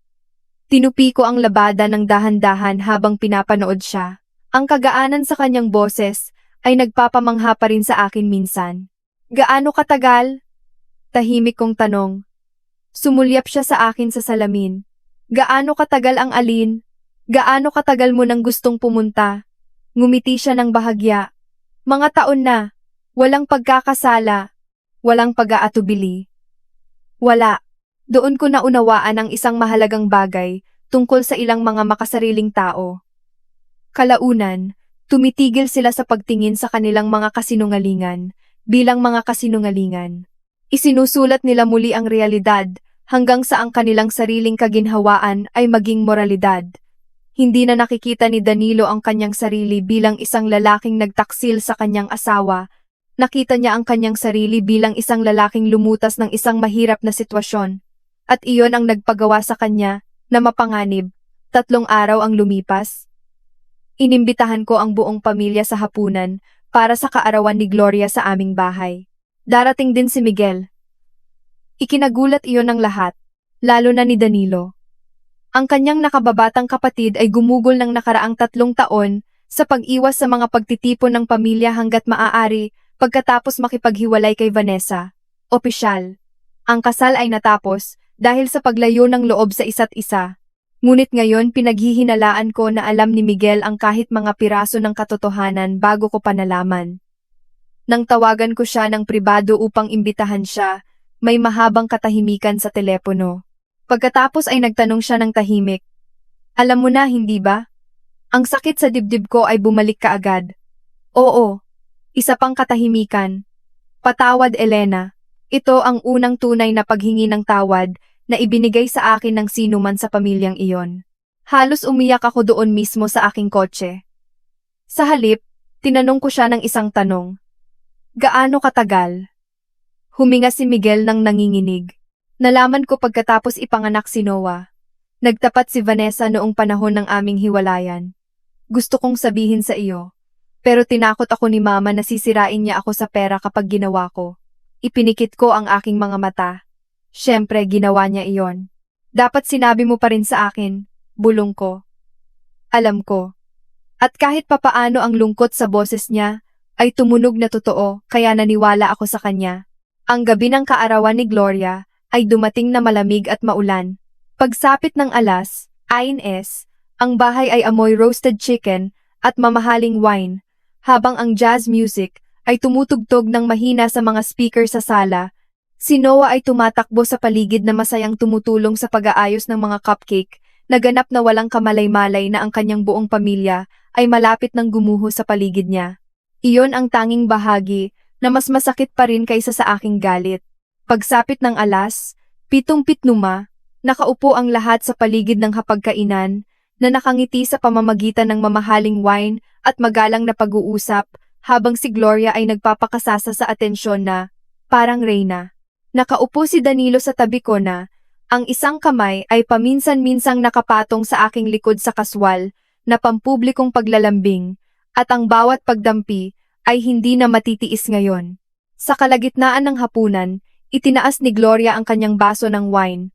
Tinupi ko ang labada ng dahan-dahan habang pinapanood siya. Ang kagaanan sa kanyang boses ay nagpapamangha pa rin sa akin minsan. Gaano katagal? Tahimik kong tanong. Sumulyap siya sa akin sa salamin. Gaano katagal ang alin? Gaano katagal mo nang gustong pumunta? Ngumiti siya ng bahagya. Mga taon na. Walang pagkakasala. Walang pag-aatubili. Wala. Doon ko naunawaan ang isang mahalagang bagay tungkol sa ilang mga makasariling tao. Kalaunan, tumitigil sila sa pagtingin sa kanilang mga kasinungalingan bilang mga kasinungalingan. Isinusulat nila muli ang realidad hanggang sa ang kanilang sariling kaginhawaan ay maging moralidad. Hindi na nakikita ni Danilo ang kanyang sarili bilang isang lalaking nagtaksil sa kanyang asawa. Nakita niya ang kanyang sarili bilang isang lalaking lumutas ng isang mahirap na sitwasyon. At iyon ang nagpagawa sa kanya na mapanganib. 3 araw ang lumipas. Inimbitahan ko ang buong pamilya sa hapunan para sa kaarawan ni Gloria sa aming bahay. Darating din si Miguel. Ikinagulat iyon ng lahat, lalo na ni Danilo. Ang kanyang nakababatang kapatid ay gumugol ng nakaraang 3 taon sa pag-iwas sa mga pagtitipon ng pamilya hanggat maaari pagkatapos makipaghiwalay kay Vanessa. Opisyal. Ang kasal ay natapos dahil sa paglayo ng loob sa isa't isa. Ngunit ngayon pinaghihinalaan ko na alam ni Miguel ang kahit mga piraso ng katotohanan bago ko pa nalaman. Nang tawagan ko siya ng pribado upang imbitahan siya, may mahabang katahimikan sa telepono. Pagkatapos ay nagtanong siya ng tahimik. Alam mo na, hindi ba? Ang sakit sa dibdib ko ay bumalik kaagad. Oo. Isa pang katahimikan. Patawad, Elena. Ito ang unang tunay na paghingi ng tawad na ibinigay sa akin ng sino man sa pamilyang iyon. Halos umiyak ako doon mismo sa aking kotse. Sa halip, tinanong ko siya ng isang tanong. Gaano katagal? Huminga si Miguel ng nanginginig. Nalaman ko pagkatapos ipanganak si Noah. Nagtapat si Vanessa noong panahon ng aming hiwalayan. Gusto kong sabihin sa iyo, pero tinakot ako ni Mama na sisirain niya ako sa pera kapag ginawa ko. Ipinikit ko ang aking mga mata. Siyempre, ginawa niya iyon. Dapat sinabi mo pa rin sa akin, bulong ko. Alam ko. At kahit papaano ang lungkot sa boses niya, ay tumunog na totoo, kaya naniwala ako sa kanya. Ang gabi ng kaarawan ni Gloria, ay dumating na malamig at maulan. Pagsapit ng alas, AS, ang bahay ay amoy roasted chicken at mamahaling wine, habang ang jazz music ay tumutugtog ng mahina sa mga speaker sa sala. Si Noah ay tumatakbo sa paligid na masayang tumutulong sa pag-aayos ng mga cupcake, naganap na walang kamalay-malay na ang kanyang buong pamilya ay malapit ng gumuho sa paligid niya. Iyon ang tanging bahagi na mas masakit pa rin kaysa sa aking galit. Pagsapit ng alas, 7:07, nakaupo ang lahat sa paligid ng hapagkainan, na nakangiti sa pamamagitan ng mamahaling wine at magalang na pag-uusap, habang si Gloria ay nagpapakasasa sa atensyon na, parang reyna. Nakaupo si Danilo sa tabi ko na, ang isang kamay ay paminsan-minsang nakapatong sa aking likod sa kaswal, na pampublikong paglalambing, at ang bawat pagdampi ay hindi na matitiis ngayon. Sa kalagitnaan ng hapunan, itinaas ni Gloria ang kanyang baso ng wine.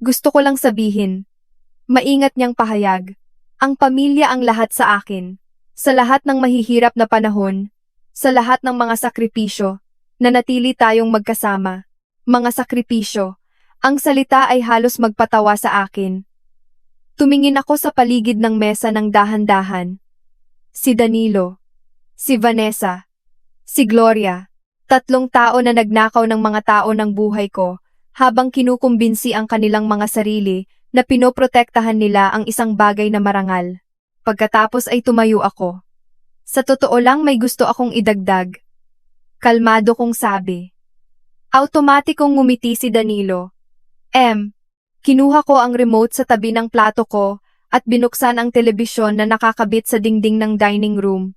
Gusto ko lang sabihin, maingat niyang pahayag, ang pamilya ang lahat sa akin, sa lahat ng mahihirap na panahon, sa lahat ng mga sakripisyo, nanatili tayong magkasama. Mga sakripisyo, ang salita ay halos magpatawa sa akin. Tumingin ako sa paligid ng mesa ng dahan-dahan. Si Danilo, si Vanessa, si Gloria, 3 tao na nagnakaw ng mga tao ng buhay ko, habang kinukumbinsi ang kanilang mga sarili na pinoprotektahan nila ang isang bagay na marangal. Pagkatapos ay tumayo ako. Sa totoo lang may gusto akong idagdag. Kalmado kong sabi. Automatikong ngumiti si Danilo. Kinuha ko ang remote sa tabi ng plato ko at binuksan ang telebisyon na nakakabit sa dingding ng dining room.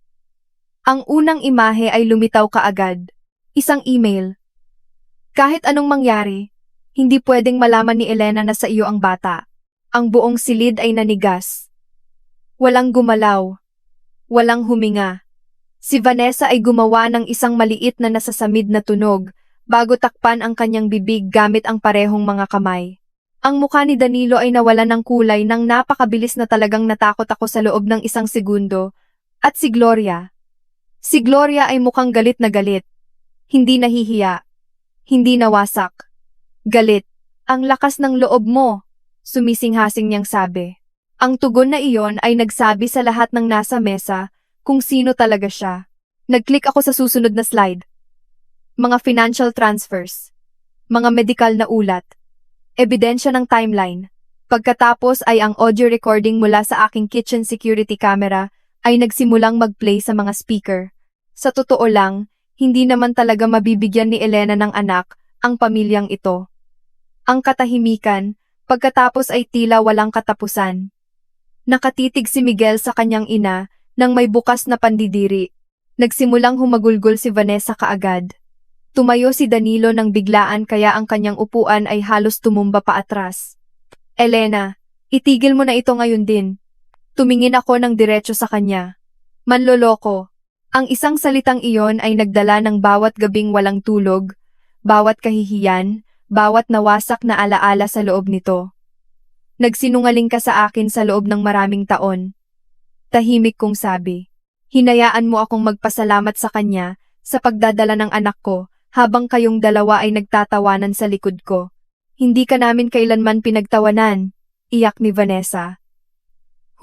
Ang unang imahe ay lumitaw kaagad. Isang email. Kahit anong mangyari, hindi pwedeng malaman ni Elena na sa iyo ang bata. Ang buong silid ay nanigas. Walang gumalaw. Walang huminga. Si Vanessa ay gumawa ng isang maliit na nasasamid na tunog bago takpan ang kanyang bibig gamit ang parehong mga kamay. Ang mukha ni Danilo ay nawalan ng kulay nang napakabilis na talagang natakot ako sa loob ng 1 segundo. At si Gloria. Si Gloria ay mukhang galit na galit. Hindi nahihiya. Hindi nawasak. Galit. Ang lakas ng loob mo, sumising-hasing niyang sabi. Ang tugon na iyon ay nagsabi sa lahat ng nasa mesa kung sino talaga siya. Nag-click ako sa susunod na slide. Mga financial transfers. Mga medical na ulat. Ebidensya ng timeline. Pagkatapos ay ang audio recording mula sa aking kitchen security camera ay nagsimulang mag-play sa mga speaker. Sa totoo lang, hindi naman talaga mabibigyan ni Elena ng anak ang pamilyang ito. Ang katahimikan, pagkatapos ay tila walang katapusan. Nakatitig si Miguel sa kanyang ina nang may bukas na pandidiri. Nagsimulang humagulgol si Vanessa kaagad. Tumayo si Danilo nang biglaan kaya ang kanyang upuan ay halos tumumba pa atras. Elena, itigil mo na ito ngayon din. Tumingin ako ng diretso sa kanya. Manloloko. Ang isang salitang iyon ay nagdala ng bawat gabing walang tulog, bawat kahihiyan, bawat nawasak na alaala sa loob nito. Nagsinungaling ka sa akin sa loob ng maraming taon. Tahimik kong sabi. Hinayaan mo akong magpasalamat sa kanya sa pagdadala ng anak ko habang kayong dalawa ay nagtatawanan sa likod ko. Hindi ka namin kailanman pinagtawanan, iyak ni Vanessa.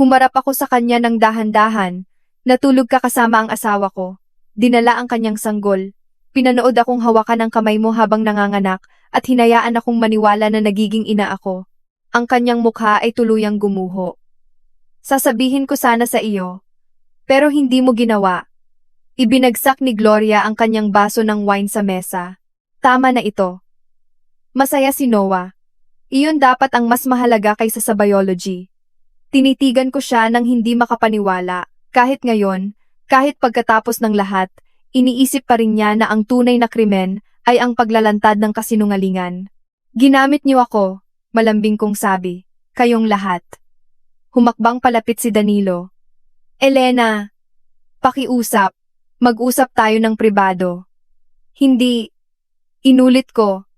Humarap ako sa kanya ng dahan-dahan. Natulog ka kasama ang asawa ko. Dinala ang kanyang sanggol. Pinanood akong hawakan ang kamay mo habang nanganganak at hinayaan akong maniwala na nagiging ina ako. Ang kanyang mukha ay tuluyang gumuho. Sasabihin ko sana sa iyo, pero hindi mo ginawa. Ibinagsak ni Gloria ang kanyang baso ng wine sa mesa. Tama na ito. Masaya si Noah. Iyon dapat ang mas mahalaga kaysa sa biology. Tinitigan ko siya nang hindi makapaniwala. Kahit ngayon, kahit pagkatapos ng lahat, iniisip pa rin niya na ang tunay na krimen ay ang paglalantad ng kasinungalingan. Ginamit niyo ako, malambing kong sabi. Kayong lahat. Humakbang palapit si Danilo. Elena, pakiusap. Mag-usap tayo ng pribado. Hindi. Inulit ko.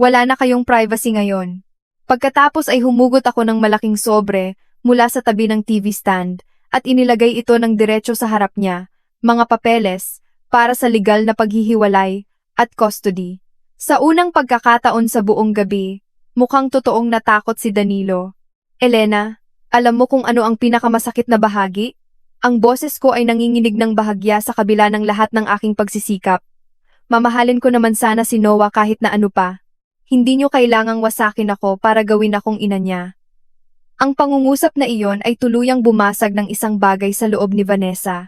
Wala na kayong privacy ngayon. Pagkatapos ay humugot ako ng malaking sobre mula sa tabi ng TV stand at inilagay ito ng diretso sa harap niya, mga papeles, para sa legal na paghihiwalay at custody. Sa unang pagkakataon sa buong gabi, mukhang totoong natakot si Danilo. Elena, alam mo kung ano ang pinakamasakit na bahagi? Ang boses ko ay nanginginig ng bahagya sa kabila ng lahat ng aking pagsisikap. Mamahalin ko naman sana si Noah kahit na ano pa. Hindi niyo kailangang wasakin ako para gawin akong ina niya. Ang pangungusap na iyon ay tuluyang bumasag ng isang bagay sa loob ni Vanessa.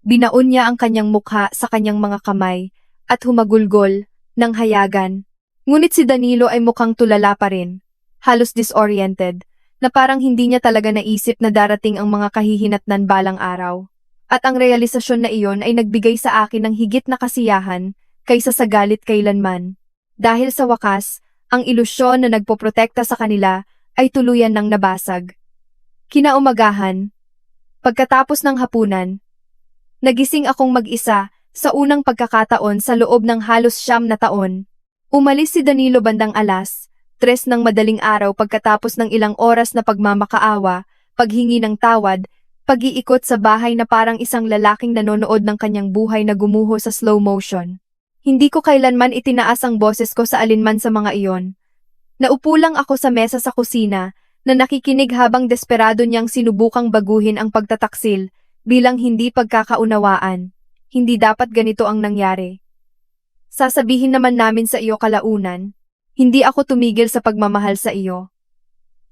Binaon niya ang kanyang mukha sa kanyang mga kamay at humagulgol ng hayagan. Ngunit si Danilo ay mukhang tulala pa rin, halos disoriented, na parang hindi niya talaga naisip na darating ang mga kahihinatnan balang araw. At ang realisasyon na iyon ay nagbigay sa akin ng higit na kasiyahan kaysa sa galit kailanman. Dahil sa wakas, ang ilusyon na nagpoprotekta sa kanila ay tuluyan ng nabasag. Kinaumagahan, pagkatapos ng hapunan, nagising akong mag-isa sa unang pagkakataon sa loob ng halos 9 na taon. Umalis si Danilo bandang 3:00 ng madaling araw pagkatapos ng ilang oras na pagmamakaawa, paghingi ng tawad, pag-iikot sa bahay na parang isang lalaking nanonood ng kanyang buhay na gumuho sa slow motion. Hindi ko kailanman itinaas ang boses ko sa alinman sa mga iyon. Naupo lang ako sa mesa sa kusina na nakikinig habang desperado niyang sinubukang baguhin ang pagtataksil bilang hindi pagkakaunawaan. Hindi dapat ganito ang nangyari. Sasabihin naman namin sa iyo kalaunan, hindi ako tumigil sa pagmamahal sa iyo.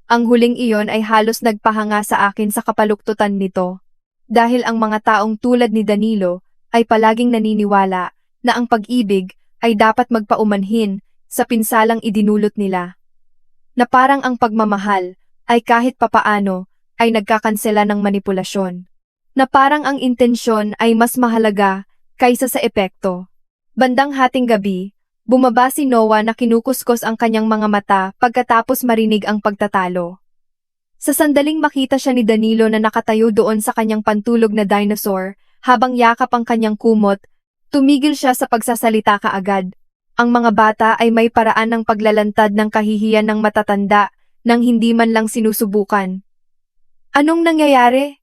Ang huling iyon ay halos nagpahanga sa akin sa kapaluktutan nito. Dahil ang mga taong tulad ni Danilo ay palaging naniniwala na ang pag-ibig ay dapat magpaumanhin sa pinsalang idinulot nila. Na parang ang pagmamahal ay kahit papaano ay nagkakansela ng manipulasyon. Na parang ang intensyon ay mas mahalaga kaysa sa epekto. Bandang hating gabi, bumaba si Noah na kinukuskos ang kanyang mga mata pagkatapos marinig ang pagtatalo. Sa sandaling makita siya ni Danilo na nakatayo doon sa kanyang pantulog na dinosaur habang yakap ang kanyang kumot, tumigil siya sa pagsasalita kaagad. Ang mga bata ay may paraan ng paglalantad ng kahihiyan ng matatanda nang hindi man lang sinusubukan. Anong nangyayari?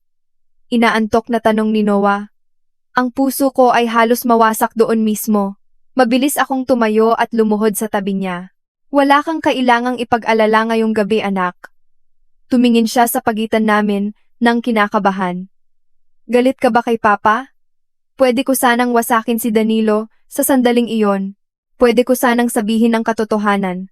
Inaantok na tanong ni Noah. Ang puso ko ay halos mawasak doon mismo. Mabilis akong tumayo at lumuhod sa tabi niya. Wala kang kailangang ipag-alala ngayong gabi, anak. Tumingin siya sa pagitan namin nang kinakabahan. Galit ka ba kay Papa? Pwede ko sanang wasakin si Danilo sa sandaling iyon. Pwede ko sanang sabihin ang katotohanan.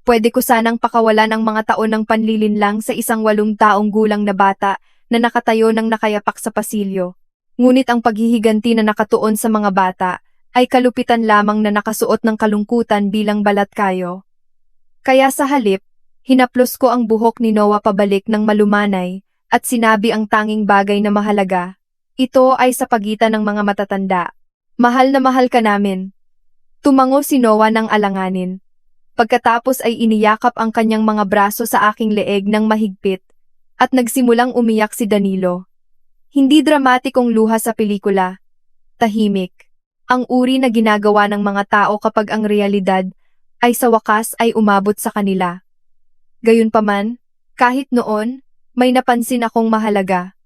Pwede ko sanang pakawalan ang mga taon ng panlilinlang sa isang 8 taong gulang na bata na nakatayo ng nakayapak sa pasilyo. Ngunit ang paghihiganti na nakatuon sa mga bata ay kalupitan lamang na nakasuot ng kalungkutan bilang balat kayo. Kaya sa halip, hinaplos ko ang buhok ni Noah pabalik ng malumanay at sinabi ang tanging bagay na mahalaga. Ito ay sa pagitan ng mga matatanda. Mahal na mahal ka namin. Tumango si Noah ng alanganin. Pagkatapos ay iniyakap ang kanyang mga braso sa aking leeg ng mahigpit, at nagsimulang umiyak si Danilo. Hindi dramatikong luha sa pelikula. Tahimik. Ang uri na ginagawa ng mga tao kapag ang realidad ay sa wakas ay umabot sa kanila. Gayunpaman, kahit noon, may napansin akong mahalaga.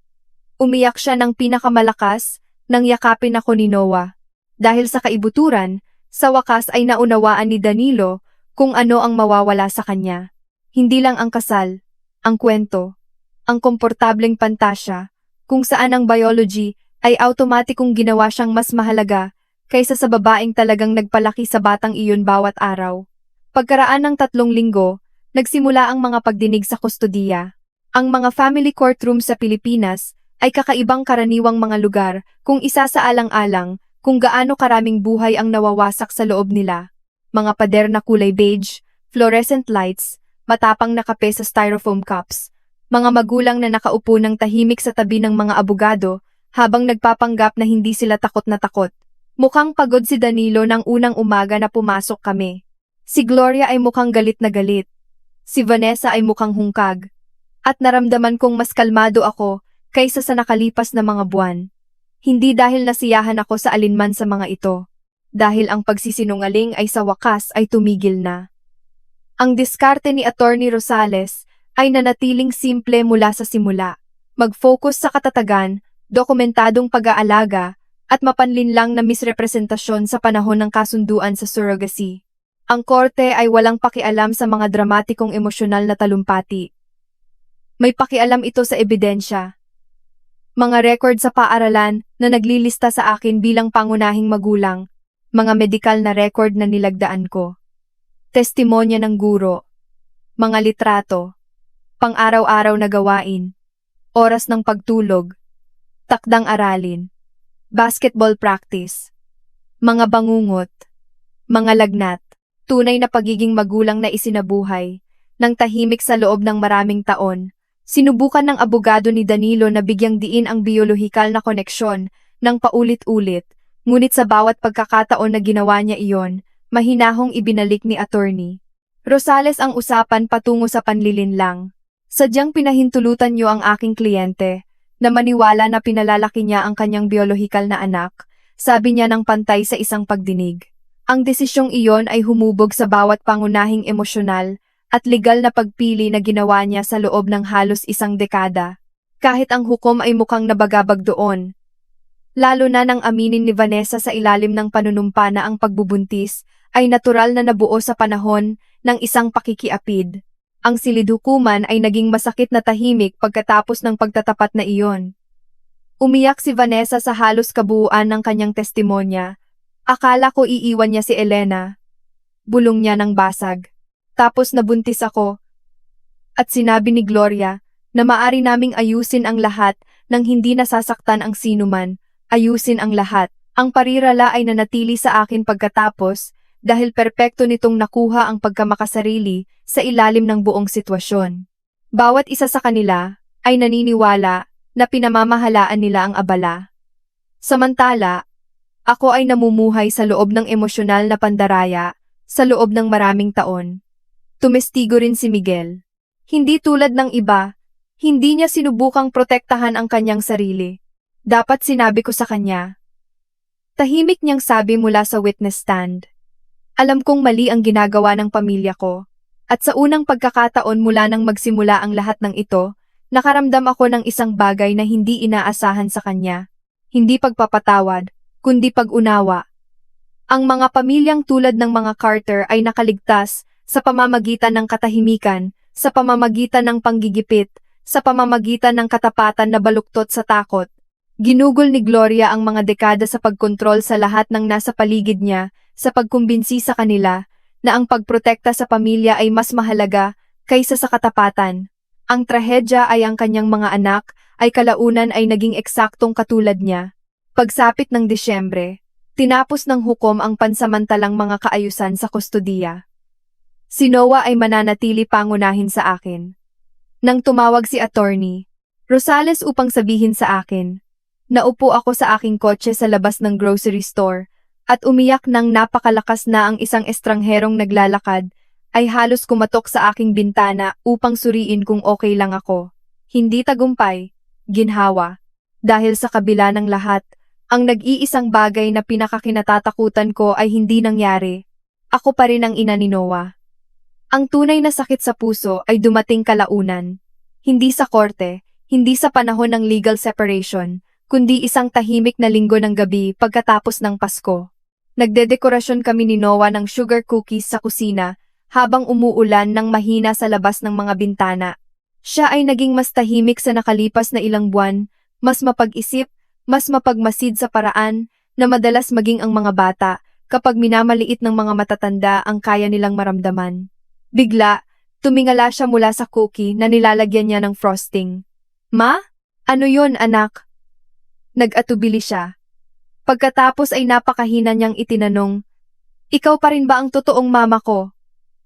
Umiyak siya ng pinakamalakas nang yakapin ako ni Noah. Dahil sa kaibuturan, sa wakas ay naunawaan ni Danilo kung ano ang mawawala sa kanya. Hindi lang ang kasal, ang kwento, ang komportableng pantasya, kung saan ang biology ay automatikong ginawa siyang mas mahalaga kaysa sa babaeng talagang nagpalaki sa batang iyon bawat araw. Pagkaraan ng 3 linggo, nagsimula ang mga pagdinig sa kustodiya. Ang mga family courtroom sa Pilipinas ay kakaibang karaniwang mga lugar kung isa sa alang-alang kung gaano karaming buhay ang nawawasak sa loob nila. Mga pader na kulay beige, fluorescent lights, matapang na kape sa styrofoam cups, mga magulang na nakaupo ng tahimik sa tabi ng mga abogado habang nagpapanggap na hindi sila takot na takot. Mukhang pagod si Danilo ng unang umaga na pumasok kami. Si Gloria ay mukhang galit na galit. Si Vanessa ay mukhang hungkag. At naramdaman kong mas kalmado ako kaysa sa nakalipas na mga buwan. Hindi dahil nasiyahan ako sa alinman sa mga ito. Dahil ang pagsisinungaling ay sa wakas ay tumigil na. Ang diskarte ni Attorney Rosales ay nanatiling simple mula sa simula. Mag-focus sa katatagan, dokumentadong pag-aalaga, at mapanlinlang na misrepresentasyon sa panahon ng kasunduan sa surrogacy. Ang korte ay walang pakialam sa mga dramatikong emosyonal na talumpati. May pakialam ito sa ebidensya. Mga record sa paaralan na naglilista sa akin bilang pangunahing magulang, mga medikal na record na nilagdaan ko. Testimonya ng guro, mga litrato, pang-araw-araw na gawain, oras ng pagtulog, takdang aralin, basketball practice, mga bangungot, mga lagnat, tunay na pagiging magulang na isinabuhay, ng tahimik sa loob ng maraming taon. Sinubukan ng abogado ni Danilo na bigyang diin ang biolohikal na koneksyon ng paulit-ulit, ngunit sa bawat pagkakataon na ginawa niya iyon, mahinahong ibinalik ni Attorney Rosales ang usapan patungo sa panlilinlang. Sadyang pinahintulutan niyo ang aking kliyente na maniwala na pinalalaki niya ang kanyang biolohikal na anak, sabi niya ng pantay sa isang pagdinig. Ang desisyong iyon ay humubog sa bawat pangunahing emosyonal at legal na pagpili na ginawa niya sa loob ng halos isang dekada. Kahit ang hukom ay mukhang nabagabag doon. Lalo na nang aminin ni Vanessa sa ilalim ng panunumpa na ang pagbubuntis ay natural na nabuo sa panahon ng isang pakikiapid. Ang silid-hukuman ay naging masakit na tahimik pagkatapos ng pagtatapat na iyon. Umiyak si Vanessa sa halos kabuuan ng kanyang testimonya. Akala ko iiwan niya si Elena. Bulong niya ng basag. Tapos nabuntis ako. At sinabi ni Gloria na maari naming ayusin ang lahat nang hindi nasasaktan ang sinuman. Ayusin ang lahat. Ang parirala ay nanatili sa akin pagkatapos dahil perpekto nitong nakuha ang pagkamakasarili sa ilalim ng buong sitwasyon. Bawat isa sa kanila ay naniniwala na pinamamahalaan nila ang abala. Samantala, ako ay namumuhay sa loob ng emosyonal na pandaraya sa loob ng maraming taon. Tumestigo rin si Miguel. Hindi tulad ng iba, hindi niya sinubukang protektahan ang kanyang sarili. Dapat sinabi ko sa kanya. Tahimik niyang sabi mula sa witness stand. Alam kong mali ang ginagawa ng pamilya ko. At sa unang pagkakataon mula nang magsimula ang lahat ng ito, nakaramdam ako ng isang bagay na hindi inaasahan sa kanya. Hindi pagpapatawad, kundi pag-unawa. Ang mga pamilyang tulad ng mga Carter ay nakaligtas sa pamamagitan ng katahimikan, sa pamamagitan ng panggigipit, sa pamamagitan ng katapatan na baluktot sa takot. Ginugol ni Gloria ang mga dekada sa pagkontrol sa lahat ng nasa paligid niya, sa pagkumbinsi sa kanila, na ang pagprotekta sa pamilya ay mas mahalaga kaysa sa katapatan. Ang trahedya ay ang kanyang mga anak ay kalaunan ay naging eksaktong katulad niya. Pagsapit ng Disyembre, tinapos ng hukom ang pansamantalang mga kaayusan sa kustodiya. Si Noah ay mananatili pangunahin sa akin. Nang tumawag si Attorney Rosales upang sabihin sa akin, naupo ako sa aking kotse sa labas ng grocery store at umiyak nang napakalakas na ang isang estrangherong naglalakad ay halos kumatok sa aking bintana upang suriin kung okay lang ako. Hindi tagumpay, ginhawa. Dahil sa kabila ng lahat, ang nag-iisang bagay na pinakakinatatakutan ko ay hindi nangyari. Ako pa rin ang ina ni Noah. Ang tunay na sakit sa puso ay dumating kalaunan. Hindi sa korte, hindi sa panahon ng legal separation, kundi isang tahimik na linggo ng gabi pagkatapos ng Pasko. Nagdedekorasyon kami ni Noah ng sugar cookies sa kusina habang umuulan ng mahina sa labas ng mga bintana. Siya ay naging mas tahimik sa nakalipas na ilang buwan, mas mapag-isip, mas mapagmasid sa paraan na madalas maging ang mga bata kapag minamaliit ng mga matatanda ang kaya nilang maramdaman. Bigla, tumingala siya mula sa cookie na nilalagyan niya ng frosting. Ma? Ano yon, anak? Nag-atubili siya. Pagkatapos ay napakahina niyang itinanong, ikaw pa rin ba ang totoong mama ko?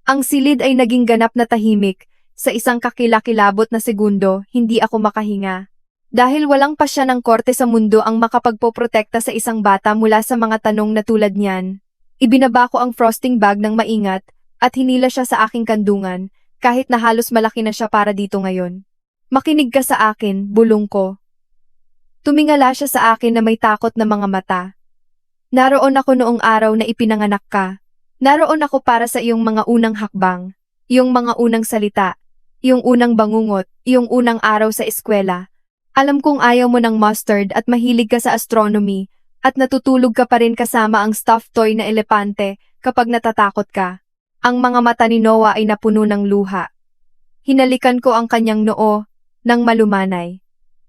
Ang silid ay naging ganap na tahimik. Sa isang kakilakilabot na segundo, hindi ako makahinga. Dahil walang pasya ng korte sa mundo ang makapagpoprotekta sa isang bata mula sa mga tanong na tulad niyan. Ibinaba ko ang frosting bag ng maingat, at hinila siya sa aking kandungan, kahit na halos malaki na siya para dito ngayon. Makinig ka sa akin, bulong ko. Tumingala siya sa akin na may takot na mga mata. Naroon ako noong araw na ipinanganak ka. Naroon ako para sa iyong mga unang hakbang, iyong mga unang salita, iyong unang bangungot, iyong unang araw sa eskwela. Alam kong ayaw mo ng mustard at mahilig ka sa astronomy, at natutulog ka pa rin kasama ang stuffed toy na elepante kapag natatakot ka. Ang mga mata ni Noah ay napuno ng luha. Hinalikan ko ang kanyang noo nang malumanay.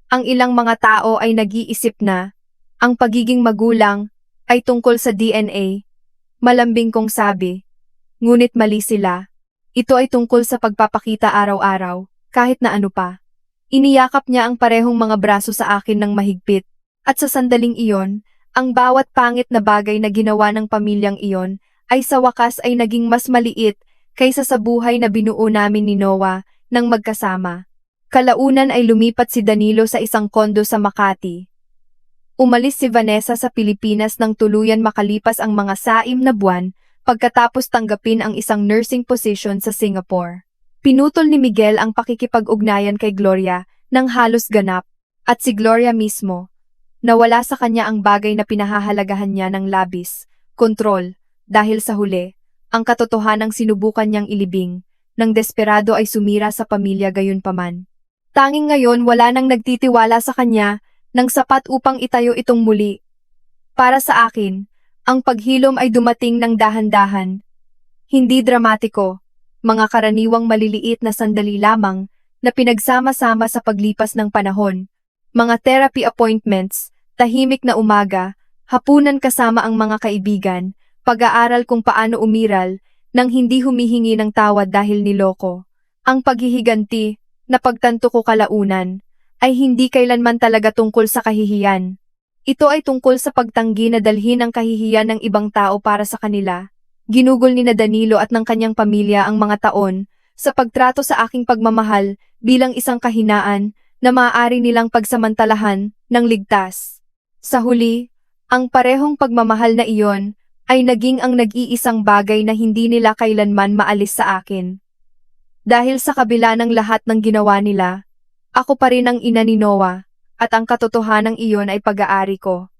Ang ilang mga tao ay nag-iisip na ang pagiging magulang ay tungkol sa DNA. Malambing kong sabi. Ngunit mali sila. Ito ay tungkol sa pagpapakita araw-araw, kahit na ano pa. Iniyakap niya ang parehong mga braso sa akin ng mahigpit, at sa sandaling iyon, ang bawat pangit na bagay na ginawa ng pamilyang iyon ay sa wakas ay naging mas maliit kaysa sa buhay na binuo namin ni Noah nang magkasama. Kalaunan ay lumipat si Danilo sa isang kondo sa Makati. Umalis si Vanessa sa Pilipinas nang tuluyan makalipas ang mga 6 na buwan pagkatapos tanggapin ang isang nursing position sa Singapore. Pinutol ni Miguel ang pakikipag-ugnayan kay Gloria nang halos ganap, at si Gloria mismo. Nawala sa kanya ang bagay na pinahahalagahan niya ng labis, kontrol, dahil sa huli, ang katotohanang sinubukan niyang ilibing, nang desperado ay sumira sa pamilya gayunpaman. Tanging ngayon wala nang nagtitiwala sa kanya nang sapat upang itayo itong muli. Para sa akin, ang paghilom ay dumating ng dahan-dahan. Hindi dramatiko. Mga karaniwang maliliit na sandali lamang na pinagsama-sama sa paglipas ng panahon. Mga therapy appointments, tahimik na umaga, hapunan kasama ang mga kaibigan, pag-aaral kung paano umiral, nang hindi humihingi ng tawad dahil niloko. Ang paghihiganti, na pagtanto ko kalaunan, ay hindi kailanman talaga tungkol sa kahihiyan. Ito ay tungkol sa pagtanggi na dalhin ang kahihiyan ng ibang tao para sa kanila. Ginugol ni na Danilo at ng kanyang pamilya ang mga taon sa pagtrato sa aking pagmamahal bilang isang kahinaan na maaari nilang pagsamantalahan ng ligtas. Sa huli, ang parehong pagmamahal na iyon ay naging ang nag-iisang bagay na hindi nila kailanman maalis sa akin. Dahil sa kabila ng lahat ng ginawa nila, ako pa rin ang ina ni Noah, at ang katotohanang iyon ay pag-aari ko.